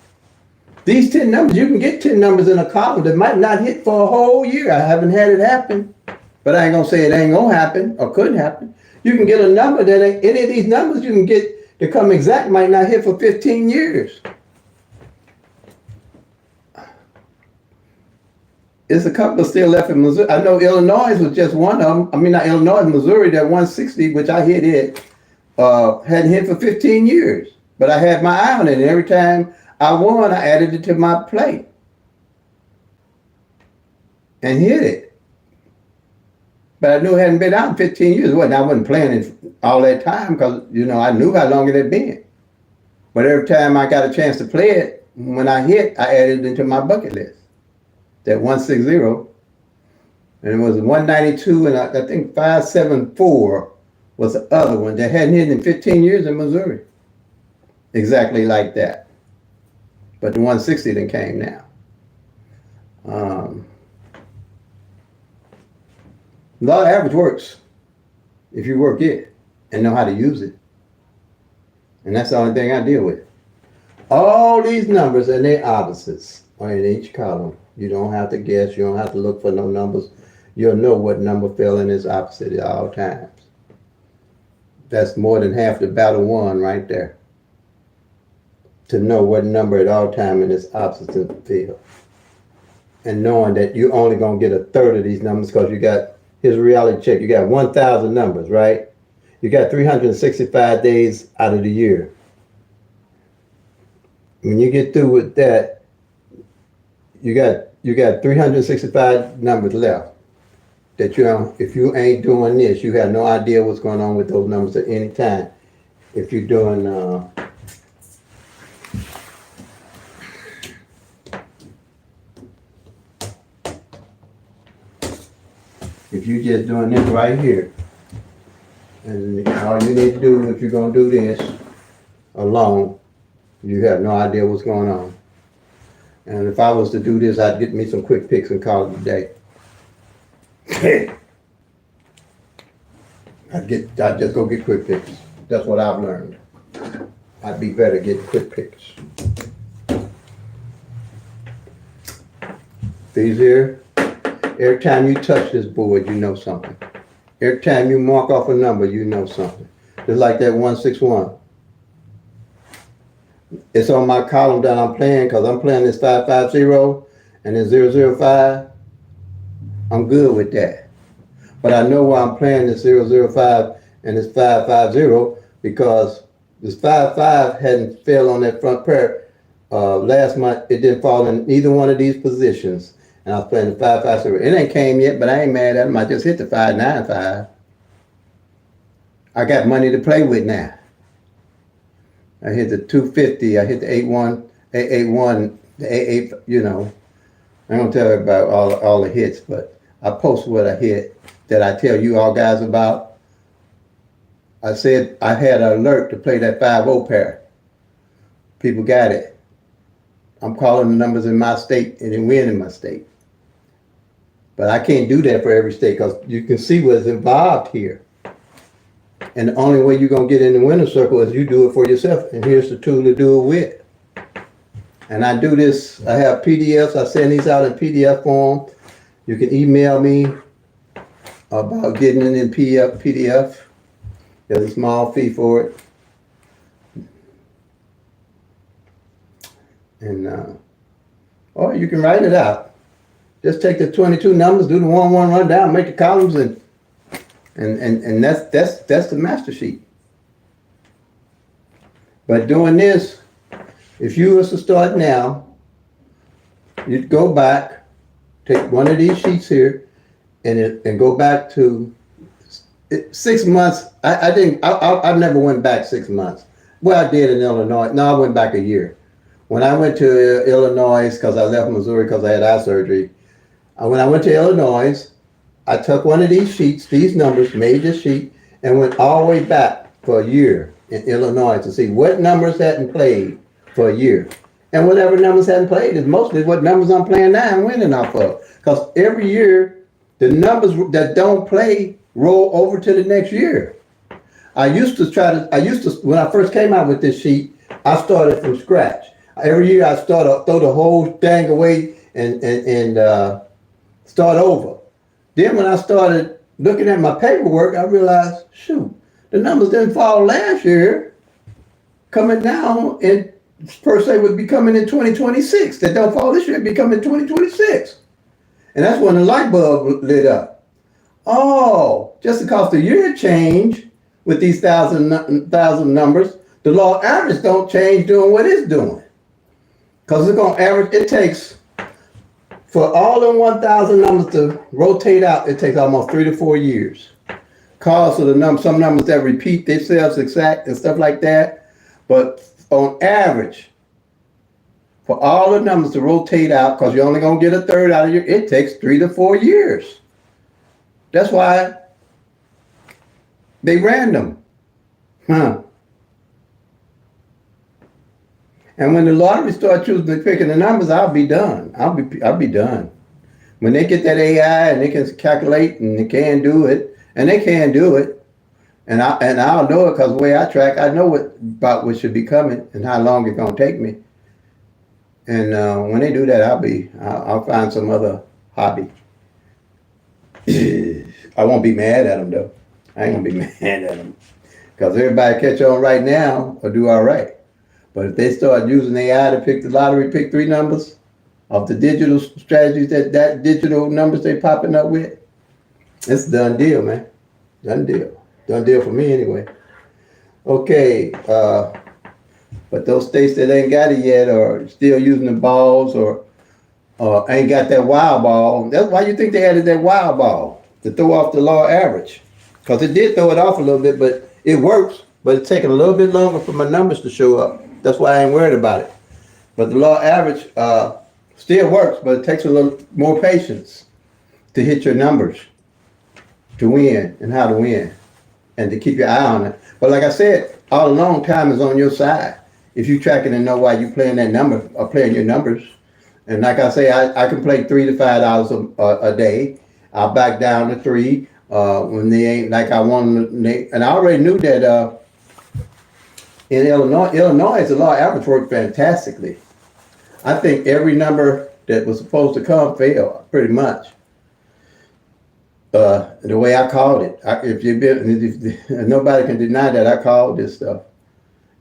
These 10 numbers, you can get 10 numbers in a column that might not hit for a whole year. I haven't had it happen, but I ain't gonna say it ain't gonna happen or couldn't happen. You can get a number that ain't, any of these numbers you can get to come exact might not hit for 15 years. There's a couple still left in Missouri. I know Illinois was just one of them. I mean, not Illinois, Missouri, that 160, which I hit it, hadn't hit for 15 years. But I had my eye on it, and every time I won, I added it to my play and hit it. But I knew it hadn't been out in 15 years. I wasn't playing it all that time because, I knew how long it had been. But every time I got a chance to play it, when I hit, I added it into my bucket list. That 160. And it was 192, and I think 574 was the other one that hadn't hit in 15 years in Missouri. Exactly like that. But the 160 then came now. Law average works if you work it and know how to use it. And that's the only thing I deal with. All these numbers and their opposites are in each column. You don't have to guess. You don't have to look for no numbers. you'll know what number fell in its opposite at all times. That's more than half the battle won right there. To know what number at all time in its opposite fell. And knowing that you're only going to get a third of these numbers because you got, here's a reality check, you got 1,000 numbers, right? You got 365 days out of the year. When you get through with that, you got 365 numbers left. That if you ain't doing this, you have no idea what's going on with those numbers at any time. If you're doing if you're just doing this right here, and all you need to do if you're gonna do this alone, you have no idea what's going on. And if I was to do this, I'd get me some quick picks and call it a day. I'd just go get quick picks. That's what I've learned. I'd be better getting quick picks. These here, every time you touch this board, you know something. Every time you mark off a number, you know something. Just like that 161. It's on my column that I'm playing because I'm playing this 550 and then 005. I'm good with that. But I know why I'm playing this 005 and this 550 because this 55 hadn't fell on that front pair last month. It didn't fall in either one of these positions. And I was playing the 550. It ain't came yet, but I ain't mad at them. I just hit the 595. I got money to play with now. I hit the 250. I hit the 81, 881, the 88. You know, I don't tell you about all the hits, but I post what I hit that I tell you all guys about. I said I had an alert to play that 5-0 pair. People got it. I'm calling the numbers in my state and then win in my state. But I can't do that for every state because you can see what's involved here. And the only way you're going to get in the winner's circle is you do it for yourself. And here's the tool to do it with. And I do this, I have PDFs. I send these out in PDF form. You can email me about getting it in PDF. There's a small fee for it. And, or you can write it out. Just take the 22 numbers, do the 1-1 rundown, make the columns, and that's the master sheet. But doing this, if you was to start now, you'd go back, take one of these sheets here, and go back to 6 months. I never went back 6 months. Well, I did in Illinois. No, I went back a year. When I went to Illinois, because I left Missouri because I had eye surgery. When I went to Illinois, I took one of these sheets, these numbers, made this sheet, and went all the way back for a year in Illinois to see what numbers hadn't played for a year. And whatever numbers hadn't played is mostly what numbers I'm playing now and winning off of. Because every year, the numbers that don't play roll over to the next year. When I first came out with this sheet, I started from scratch. Every year I throw the whole thing away and start over. Then when I started looking at my paperwork, I realized, shoot, the numbers didn't fall last year. Coming down and per se would be coming in 2026. That don't fall this year, it'd be coming in 2026. And that's when the light bulb lit up. Oh, just because the year changed with these thousand numbers, the law average don't change doing what it's doing. Because it's going to average, it takes, for all them 1,000 numbers to rotate out, it takes almost 3 to 4 years. Cause of some numbers that repeat themselves exact and stuff like that. But on average, for all the numbers to rotate out, because you're only going to get a third out of your, it takes 3 to 4 years. That's why they random. And when the lottery start picking the numbers, I'll be done. I'll be done. When they get that AI and they can calculate and they can do it, and they can do it, and I'll know it because the way I track, I know about what should be coming and how long it's gonna take me. And when they do that, I'll find some other hobby. I won't be mad at them though. I ain't gonna be mad at them because everybody catch on right now or do all right. But if they start using AI to pick the lottery pick three numbers of the digital strategies that digital numbers they popping up with, it's a done deal, man. Done deal. Done deal for me anyway. Okay, but those states that ain't got it yet are still using the balls or ain't got that wild ball. That's why you think they added that wild ball to throw off the law average. Because it did throw it off a little bit, but it works. But it's taking a little bit longer for my numbers to show up. That's why I ain't worried about it. But the law average still works, but it takes a little more patience to hit your numbers, to win and how to win, and to keep your eye on it. But like I said, all along, time is on your side. If you track it and know why you playing that number or playing your numbers. And like I say, I can play $3 to $5 a day. I'll back down to $3 when they ain't like I want them. And I already knew that in Illinois, the law average worked fantastically. I think every number that was supposed to come failed pretty much. The way I called it, if nobody can deny that I called this stuff.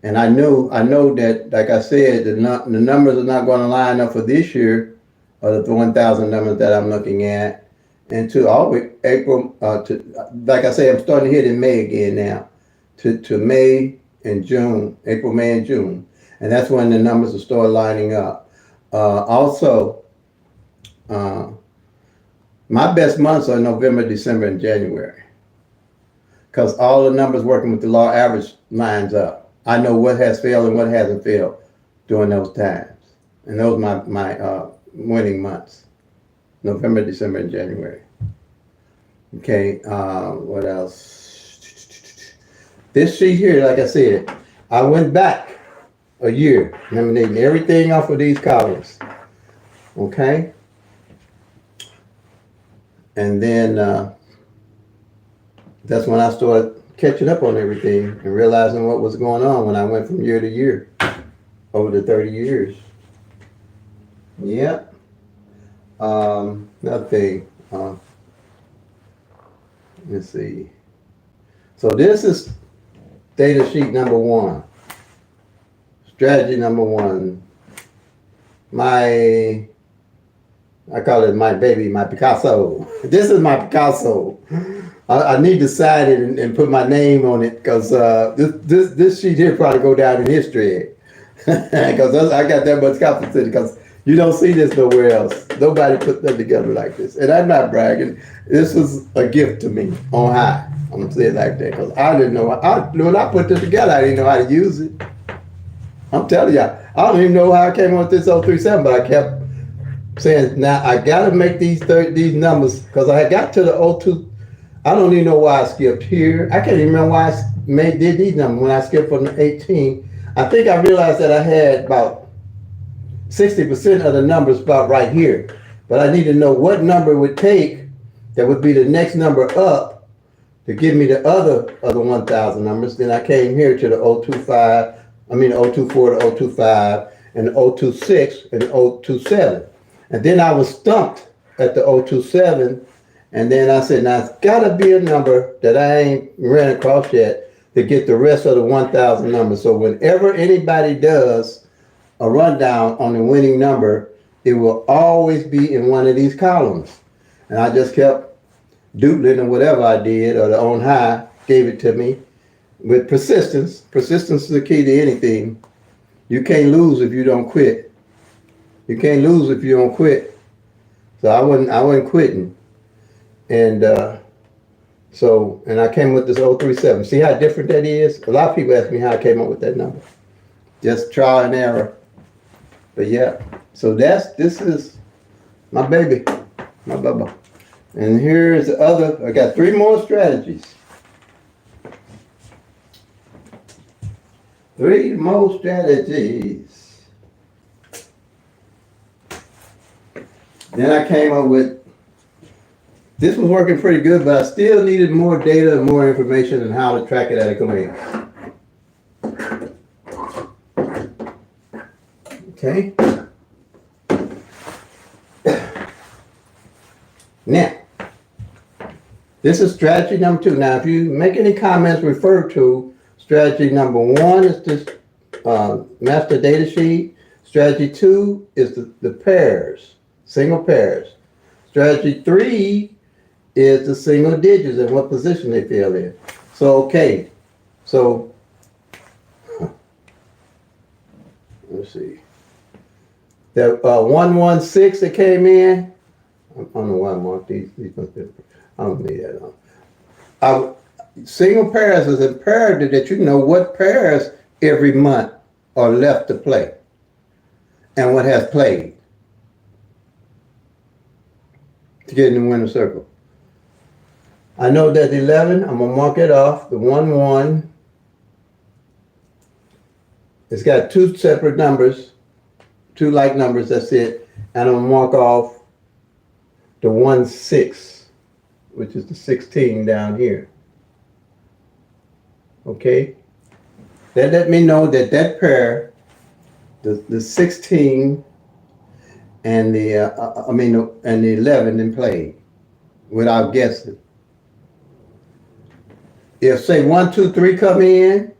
And I know that, like I said, the numbers are not going to line up for this year, or the 1,000 numbers that I'm looking at. And to always April, like I say, I'm starting to hit in May again now, to May and June, April, May, and June. And that's when the numbers will start lining up. Also, my best months are November, December, and January. Because all the numbers working with the law average lines up. I know what has failed and what hasn't failed during those times. And those are my winning months. November, December, and January. Okay, what else? This sheet here, like I said, I went back a year, eliminating everything off of these columns. Okay? And then that's when I started catching up on everything and realizing what was going on when I went from year to year over the 30 years. Yeah. Another thing. Let's see. So this is data sheet number 1. Strategy number 1. I call it my baby, my Picasso. This is my Picasso. I need to sign it and put my name on it because this sheet here probably go down in history. Because I got that much confidence in it because you don't see this nowhere else. Nobody put them together like this. And I'm not bragging. This was a gift to me on high. I'm going to say it like that because I didn't know. When I put this together, I didn't know how to use it. I'm telling you, I don't even know how I came up with this 037, but I kept saying, now I got to make these numbers because I got to the 02. I don't even know why I skipped here. I can't even remember why I did these numbers when I skipped from the 18. I think I realized that I had about 60% of the numbers about right here. But I need to know what number it would take that would be the next number up to give me the other 1,000 numbers. Then I came here to the 024 to 025 and the 026 and the 027. And then I was stumped at the 027. And then I said, now it's got to be a number that I ain't ran across yet to get the rest of the 1,000 numbers. So whenever anybody does a rundown on the winning number, it will always be in one of these columns. And I just kept doodling or whatever I did, or the on high gave it to me with persistence. Persistence is the key to anything. You can't lose if you don't quit. You can't lose if you don't quit. So I wasn't quitting. And and I came with this 037. See how different that is? A lot of people ask me how I came up with that number. Just trial and error. But yeah, so this is my baby, my bubba. And here's the other, I got 3 more strategies. 3 more strategies. Then I came up with, this was working pretty good, but I still needed more data and more information on how to track it at a glance. Okay. Now, This is strategy number 2. Now, if you make any comments refer to strategy number 1 is this master data sheet. Strategy 2 is the pairs, single pairs. Strategy 3 is the single digits and what position they fell in. So, okay. So, let's see. The 116 that came in, I don't know why I marked these. I don't need that on. Single pairs is imperative that you know what pairs every month are left to play and what has played to get in the winner circle. I know that 11, I'm going to mark it off. The 1-1, it's got 2 separate numbers, 2 like numbers, that's it. And I'm going to mark off the 1-6. Which is the 16 down here. Okay? That let me know that that pair, the 16 and the and the 11 didn't play without guessing. If say 1, 2, 3 come in,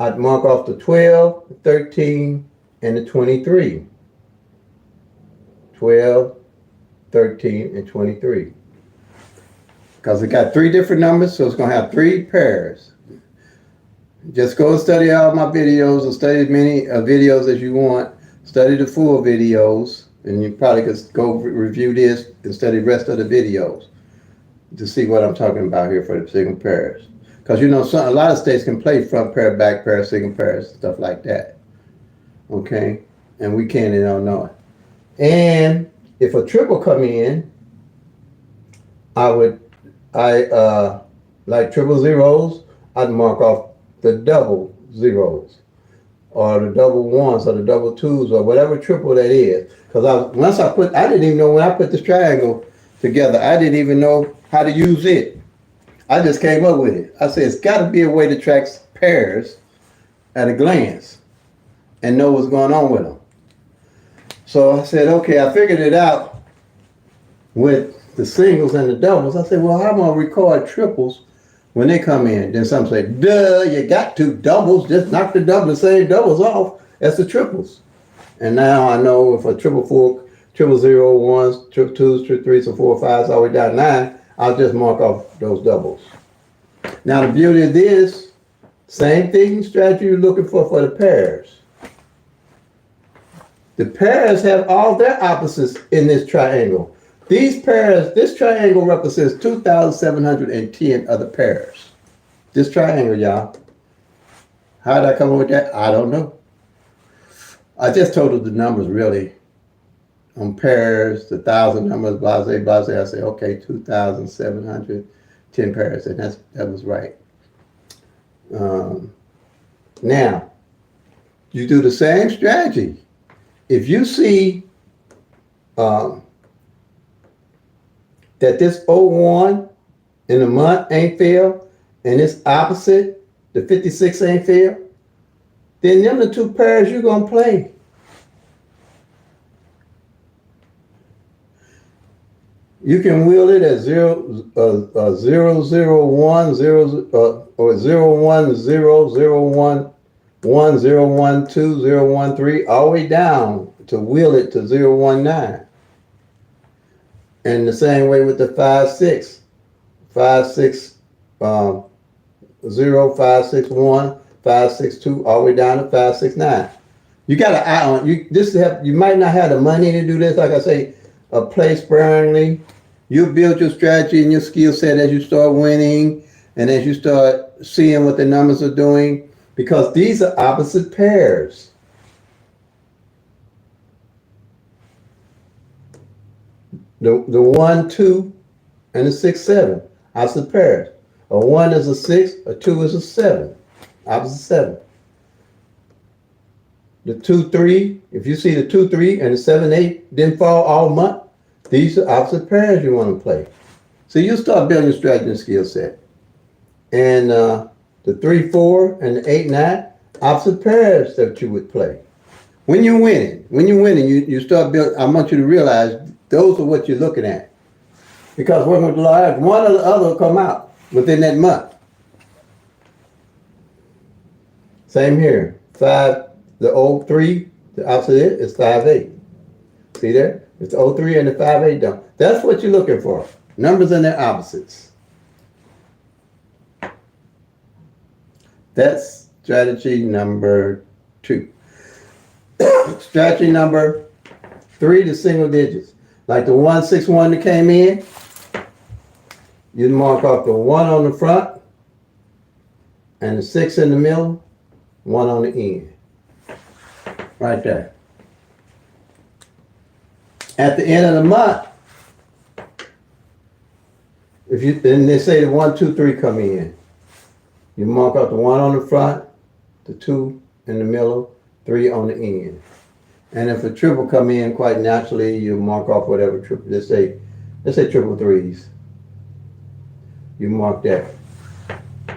I'd mark off the 12, the 13, and the 23. 12, 13, and 23. Because it got 3 different numbers, so it's going to have 3 pairs. Just go and study all my videos or study as many videos as you want. Study the full videos, and you probably could go review this and study the rest of the videos to see what I'm talking about here for the single pairs. Because you know, a lot of states can play front pair, back pair, single pairs, stuff like that. Okay? And we can't and don't know it. And if a triple come in, like triple zeros, I'd mark off the double zeros or the double ones or the double twos or whatever triple that is. Because I didn't even know when I put this triangle together, I didn't even know how to use it. I just came up with it. I said, it's got to be a way to track pairs at a glance and know what's going on with them. So I said, okay, I figured it out with the singles and the doubles. I said, well, how am I going to record triples when they come in? Then some say, duh, you got 2 doubles. Just knock the double, the same doubles off as the triples. And now I know if a triple 4, triple 0, 1s, triple 2s, triple 3s, or 4, 5s, all the way down to 9, I'll just mark off those doubles. Now the beauty of this, same thing strategy you're looking for the pairs. The pairs have all their opposites in this triangle. These pairs, this triangle represents 2,710 other pairs. This triangle, y'all. How did I come up with that? I don't know. I just totaled the numbers really on pairs, the 1,000 numbers, blase. I say, okay, 2,710 pairs, and that was right. Now, you do the same strategy. If you see that this 01 in the month ain't fail, and this opposite, the 56 ain't fail, then them the 2 pairs you're gonna play. You can wheel it at 0, 0, 0, 1, 0, or 0, 1, 0, 0, 1, 1, 0, 1, 2, 0, 1, 3, all the way down to wheel it to 0, 1, 9. And the same way with the 5, 6. 5, 6, 0, 5, 6, 1, 5, 6, 2, all the way down to 5, 6, 9. You got to eye on you. You might not have the money to do this. Like I say, play sparingly. You build your strategy and your skill set as you start winning and as you start seeing what the numbers are doing, because these are opposite pairs. The 1, 2, and the 6, 7, opposite pairs. A 1 is a 6, a 2 is a 7, opposite 7. The 2, 3, if you see the 2, 3, and the 7, 8 didn't fall all month, these are opposite pairs you want to play. So you start building your strategy and skill set. And the 3, 4, and the 8, 9, opposite pairs that you would play. When you're winning, you start building, I want you to realize those are what you're looking at. Because working with the lawyers, one or the other will come out within that month. Same here. The 03, the opposite is 58. See there? It's the 03 and the 58 down. That's what you're looking for. Numbers and their opposites. That's strategy number 2. Strategy number 3, the single digits. Like the 161 that came in, you mark off the 1 on the front and the 6 in the middle, 1 on the end. Right there. At the end of the month, then they say the 1, 2, 3 come in. You mark out the 1 on the front, the 2 in the middle, 3 on the end. And if a triple come in, quite naturally, you mark off whatever triple. Let's say triple threes. You mark that.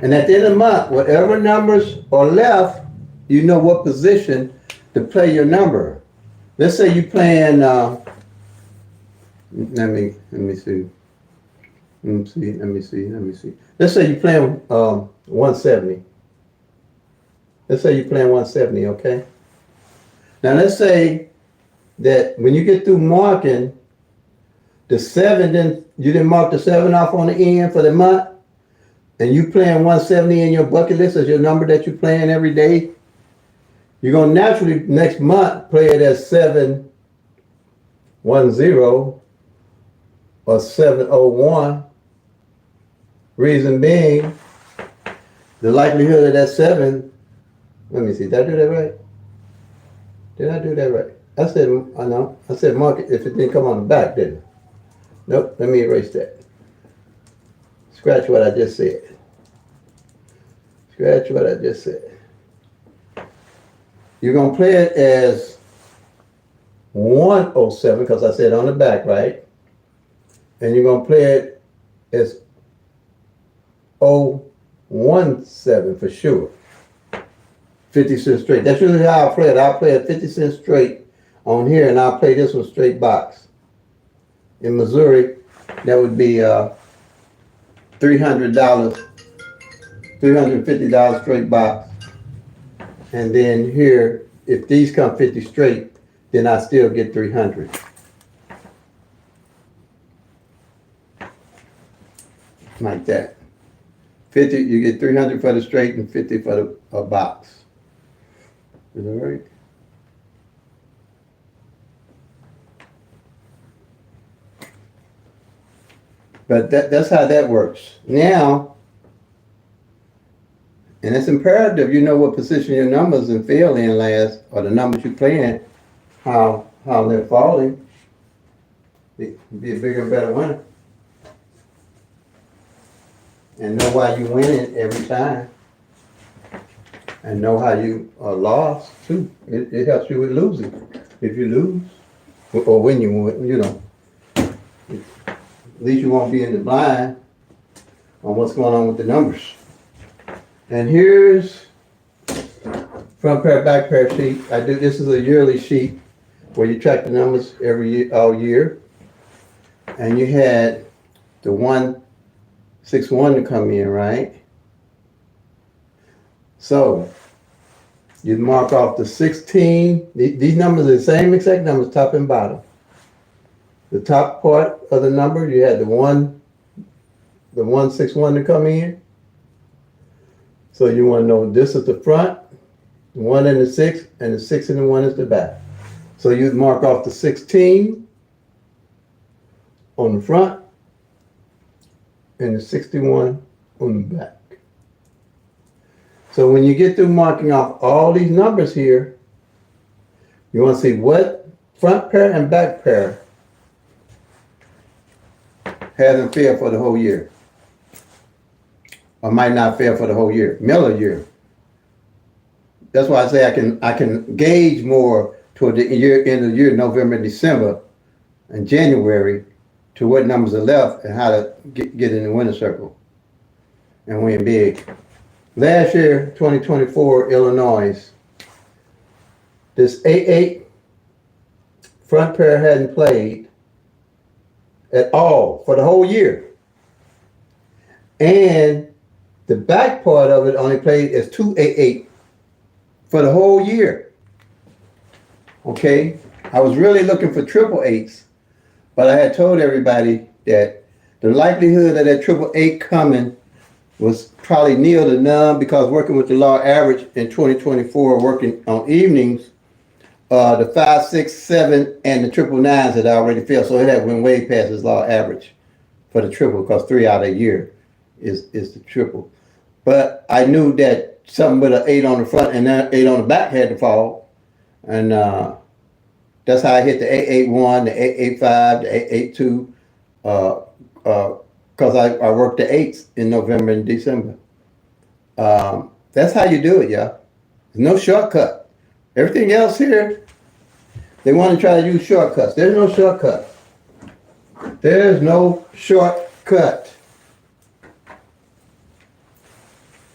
And at the end of the month, whatever numbers are left, you know what position to play your number. Let's say you're playing. Let me see. Let me see. Let's say you're playing 170. Let's say you're playing 170, okay? Now let's say that when you get through marking the 7, then you didn't mark the 7 off on the end for the month, and you playing 170 in your bucket list as your number that you're playing every day, you're gonna naturally next month play it as 710 or 701. Reason being, the likelihood of that 7, let me see, did I do that right? Did I do that right? I said mark it if it didn't come on the back, didn't it? Nope, let me erase that. Scratch what I just said. You're going to play it as 107, because I said on the back, right? And you're going to play it as 017 for sure. 50 cents straight. That's usually how I play it. I'll play it 50 cents straight on here, and I'll play this one straight box. In Missouri, that would be $350 straight box. And then here, if these come 50 straight, then I still get 300. Like that. 50, you get 300 for the straight and 50 for the box. Is that right? But that's how that works. Now, and it's imperative you know what position your numbers and fell in last, or the numbers you playing, how they're falling. Be a bigger and better winner. And know why you win it every time. And know how you are lost too. It helps you with losing. If you lose, or when you win, you know, at least you won't be in the blind on what's going on with the numbers. And here's front pair, back pair sheet. This is a yearly sheet where you track the numbers every year, all year. And you had the 161 to come in, right? So you mark off the 16. These numbers are the same exact numbers, top and bottom. The top part of the number, you had the 161 to come in. So you want to know this is the front, the 1 and the 6, and the 6 and the 1 is the back. So you'd mark off the 16 on the front and the 61 on the back. So when you get through marking off all these numbers here, you want to see what front pair and back pair hasn't failed for the whole year, or might not fail for the whole year, Miller year. That's why I say I can gauge more toward the year, end of the year, November, December, and January, to what numbers are left and how to get in the winner circle and win big. Last year, 2024, Illinois, this 8-8 front pair hadn't played, at all for the whole year. And the back part of it only played as 288 for the whole year. Okay? I was really looking for triple eights, but I had told everybody that the likelihood of that triple eight coming was probably near to none because working with the law average in 2024, working on evenings, the 5, 6, 7, and the triple nines had already failed. So it had went way past his law average for the triple because 3 out of a year is the triple. But I knew that something with an 8 on the front and that 8 on the back had to fall. And that's how I hit the 881, the 885, the 882. Because I worked the 8s in November and December. That's how you do it, y'all. There's no shortcut. Everything else here, they want to try to use shortcuts. There's no shortcut. There's no shortcut.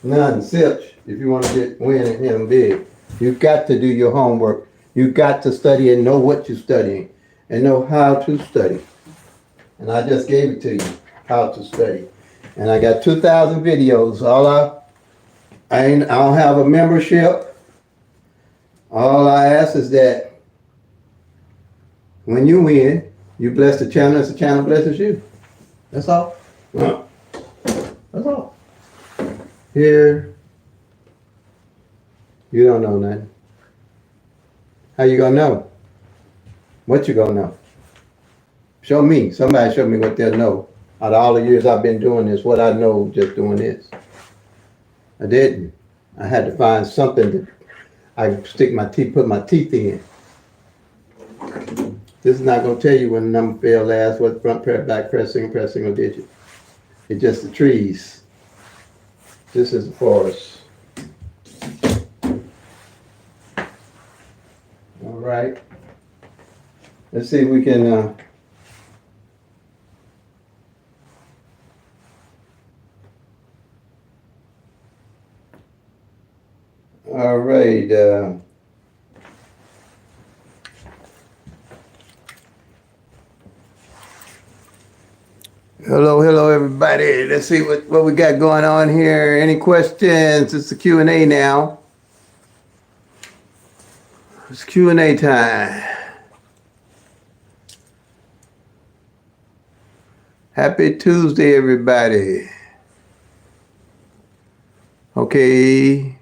None, zilch, if you want to win and hit them big. You've got to do your homework. You've got to study and know what you're studying and know how to study. And I just gave it to you, how to study. And I got 2,000 videos. I don't have a membership. All I ask is that when you win, you bless the channel as the channel blesses you. That's all. That's all. Here, you don't know nothing. How you gonna know? What you gonna know? Show me. Somebody show me what they'll know. Out of all the years I've been doing this, what I know just doing this. I didn't. I had to find something that I put my teeth in. This is not gonna tell you when the number fail last, what front pair, back pair, single digit. It's just the trees. This is the forest. All right. Let's see if we can all right. Hello, everybody. Let's see what we got going on here. Any questions? It's the Q&A now. It's Q&A time. Happy Tuesday, everybody. Okay.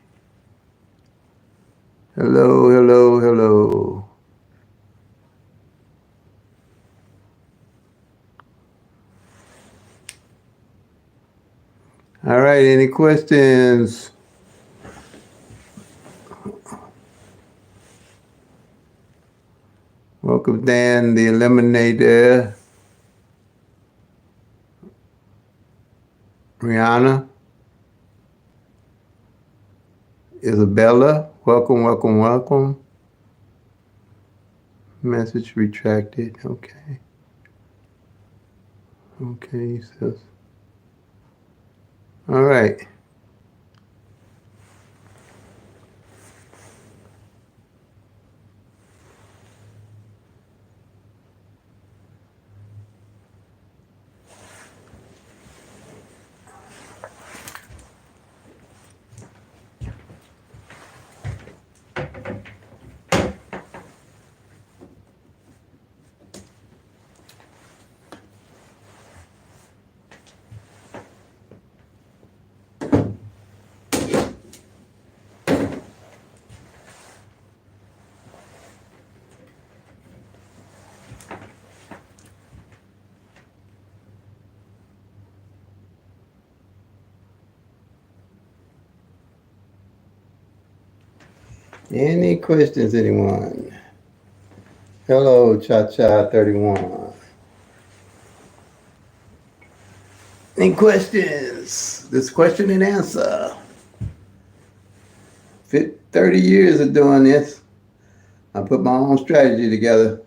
Hello. All right, any questions? Welcome, Dan, the Eliminator. Rihanna. Isabella, welcome. Message retracted, okay. Okay, so. All right. Any questions, anyone? Hello, Cha-Cha 31. Any questions? This question and answer. 30 years of doing this. I put my own strategy together.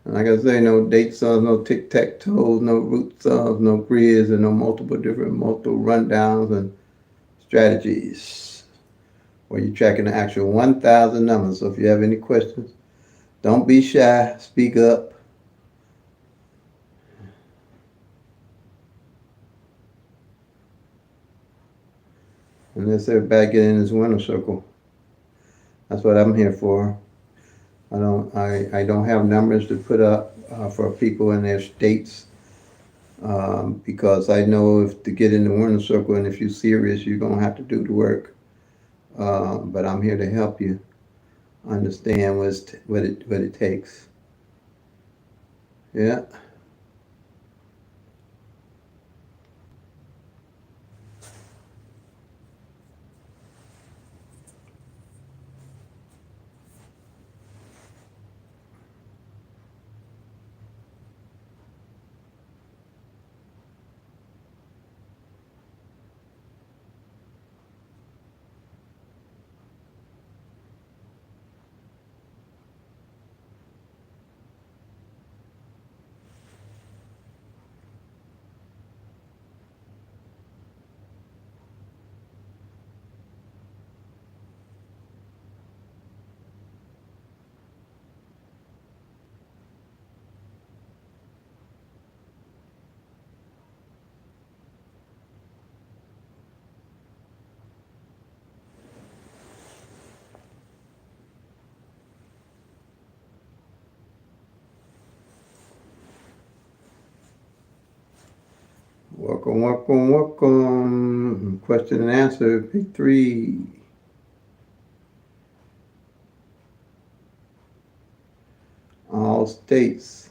And like I say, no date sums, no tic-tac-toes, no root sums, no grids, and no multiple rundowns and strategies. Where you're tracking the actual 1,000 numbers. So if you have any questions, don't be shy, speak up. Unless everybody get in this winner circle. That's what I'm here for. I don't have numbers to put up for people in their states because I know if to get in the winner circle and if you're serious, you're gonna have to do the work. But I'm here to help you understand what it takes. Yeah. Welcome, welcome, welcome. Question and answer, pick three. All states.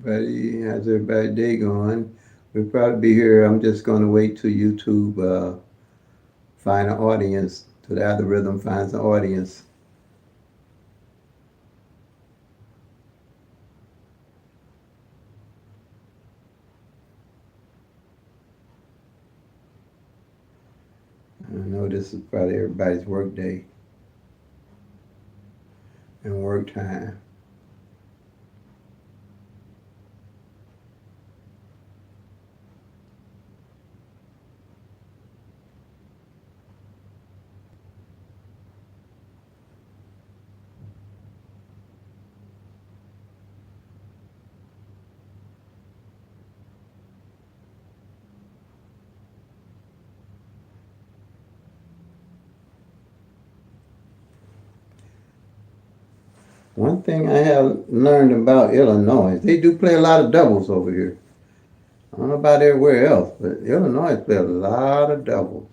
How's everybody day going? We'll probably be here. I'm just going to wait till YouTube find an audience, till the algorithm finds an audience. I know this is probably everybody's work day and work time. One thing I have learned about Illinois, they do play a lot of doubles over here. I don't know about everywhere else, but Illinois play a lot of doubles.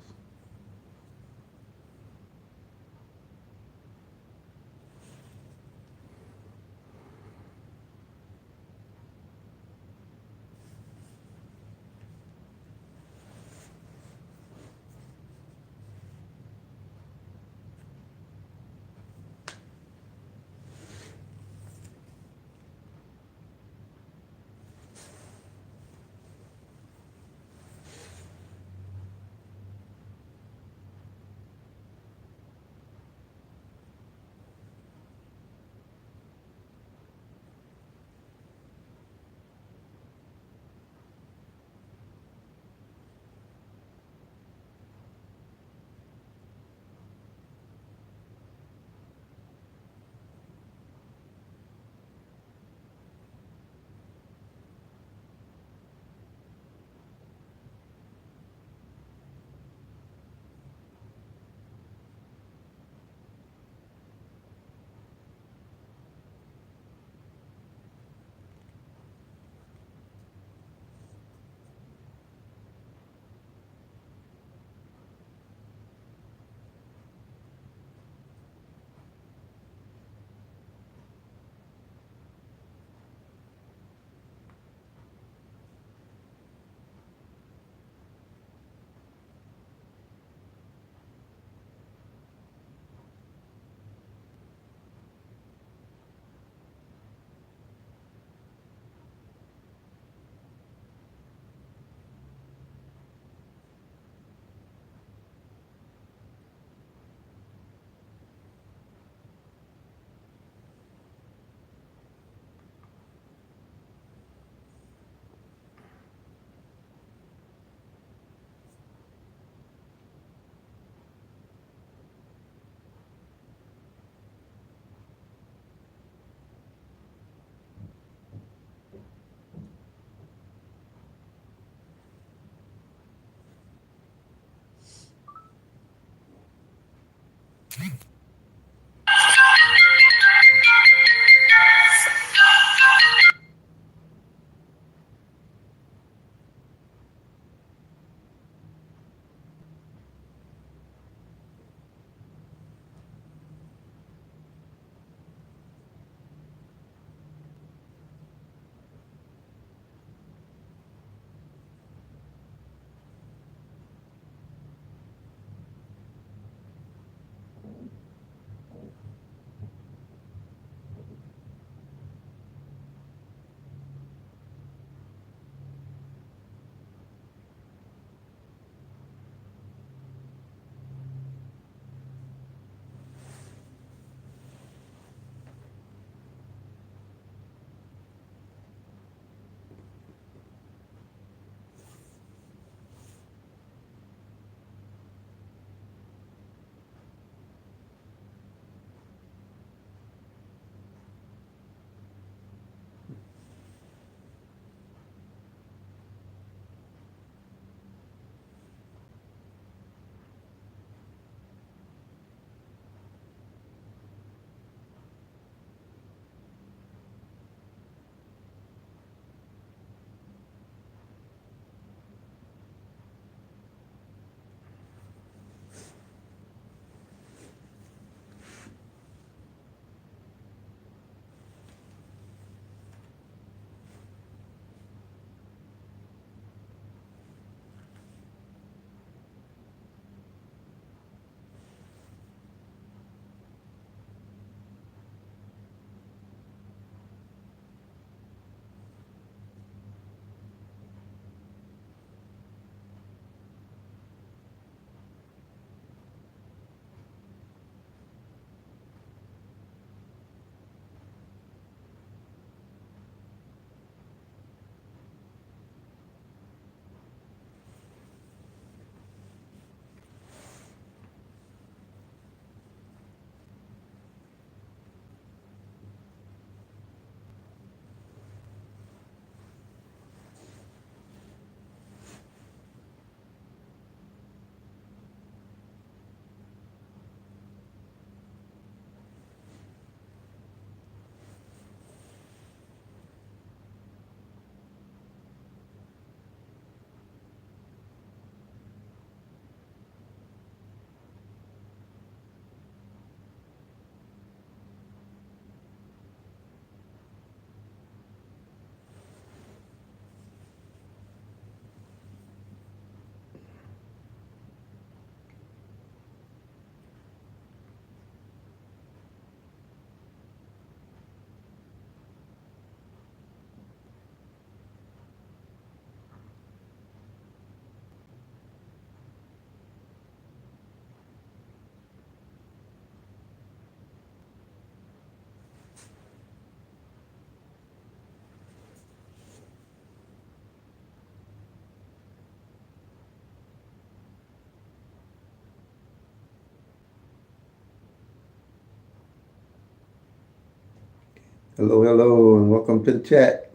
Hello, hello, and welcome to the chat.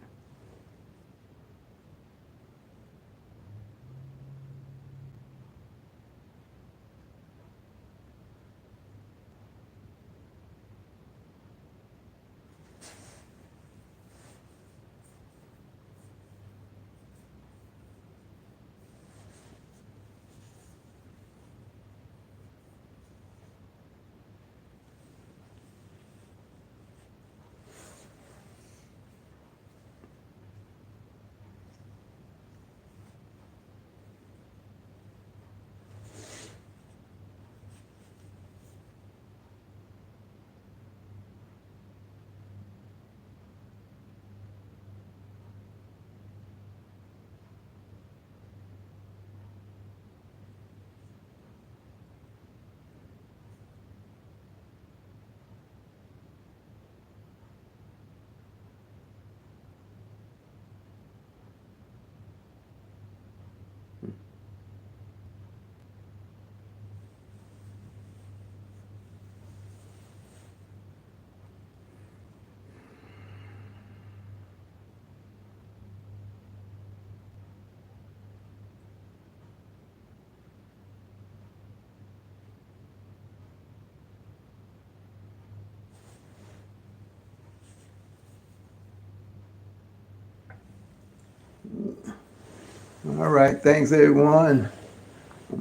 All right, thanks everyone.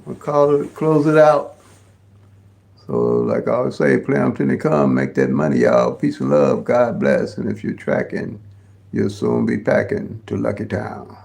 We'll close it out. So, like I always say, play on plenty come, make that money, y'all. Peace and love, God bless. And if you're tracking, you'll soon be packing to Lucky Town.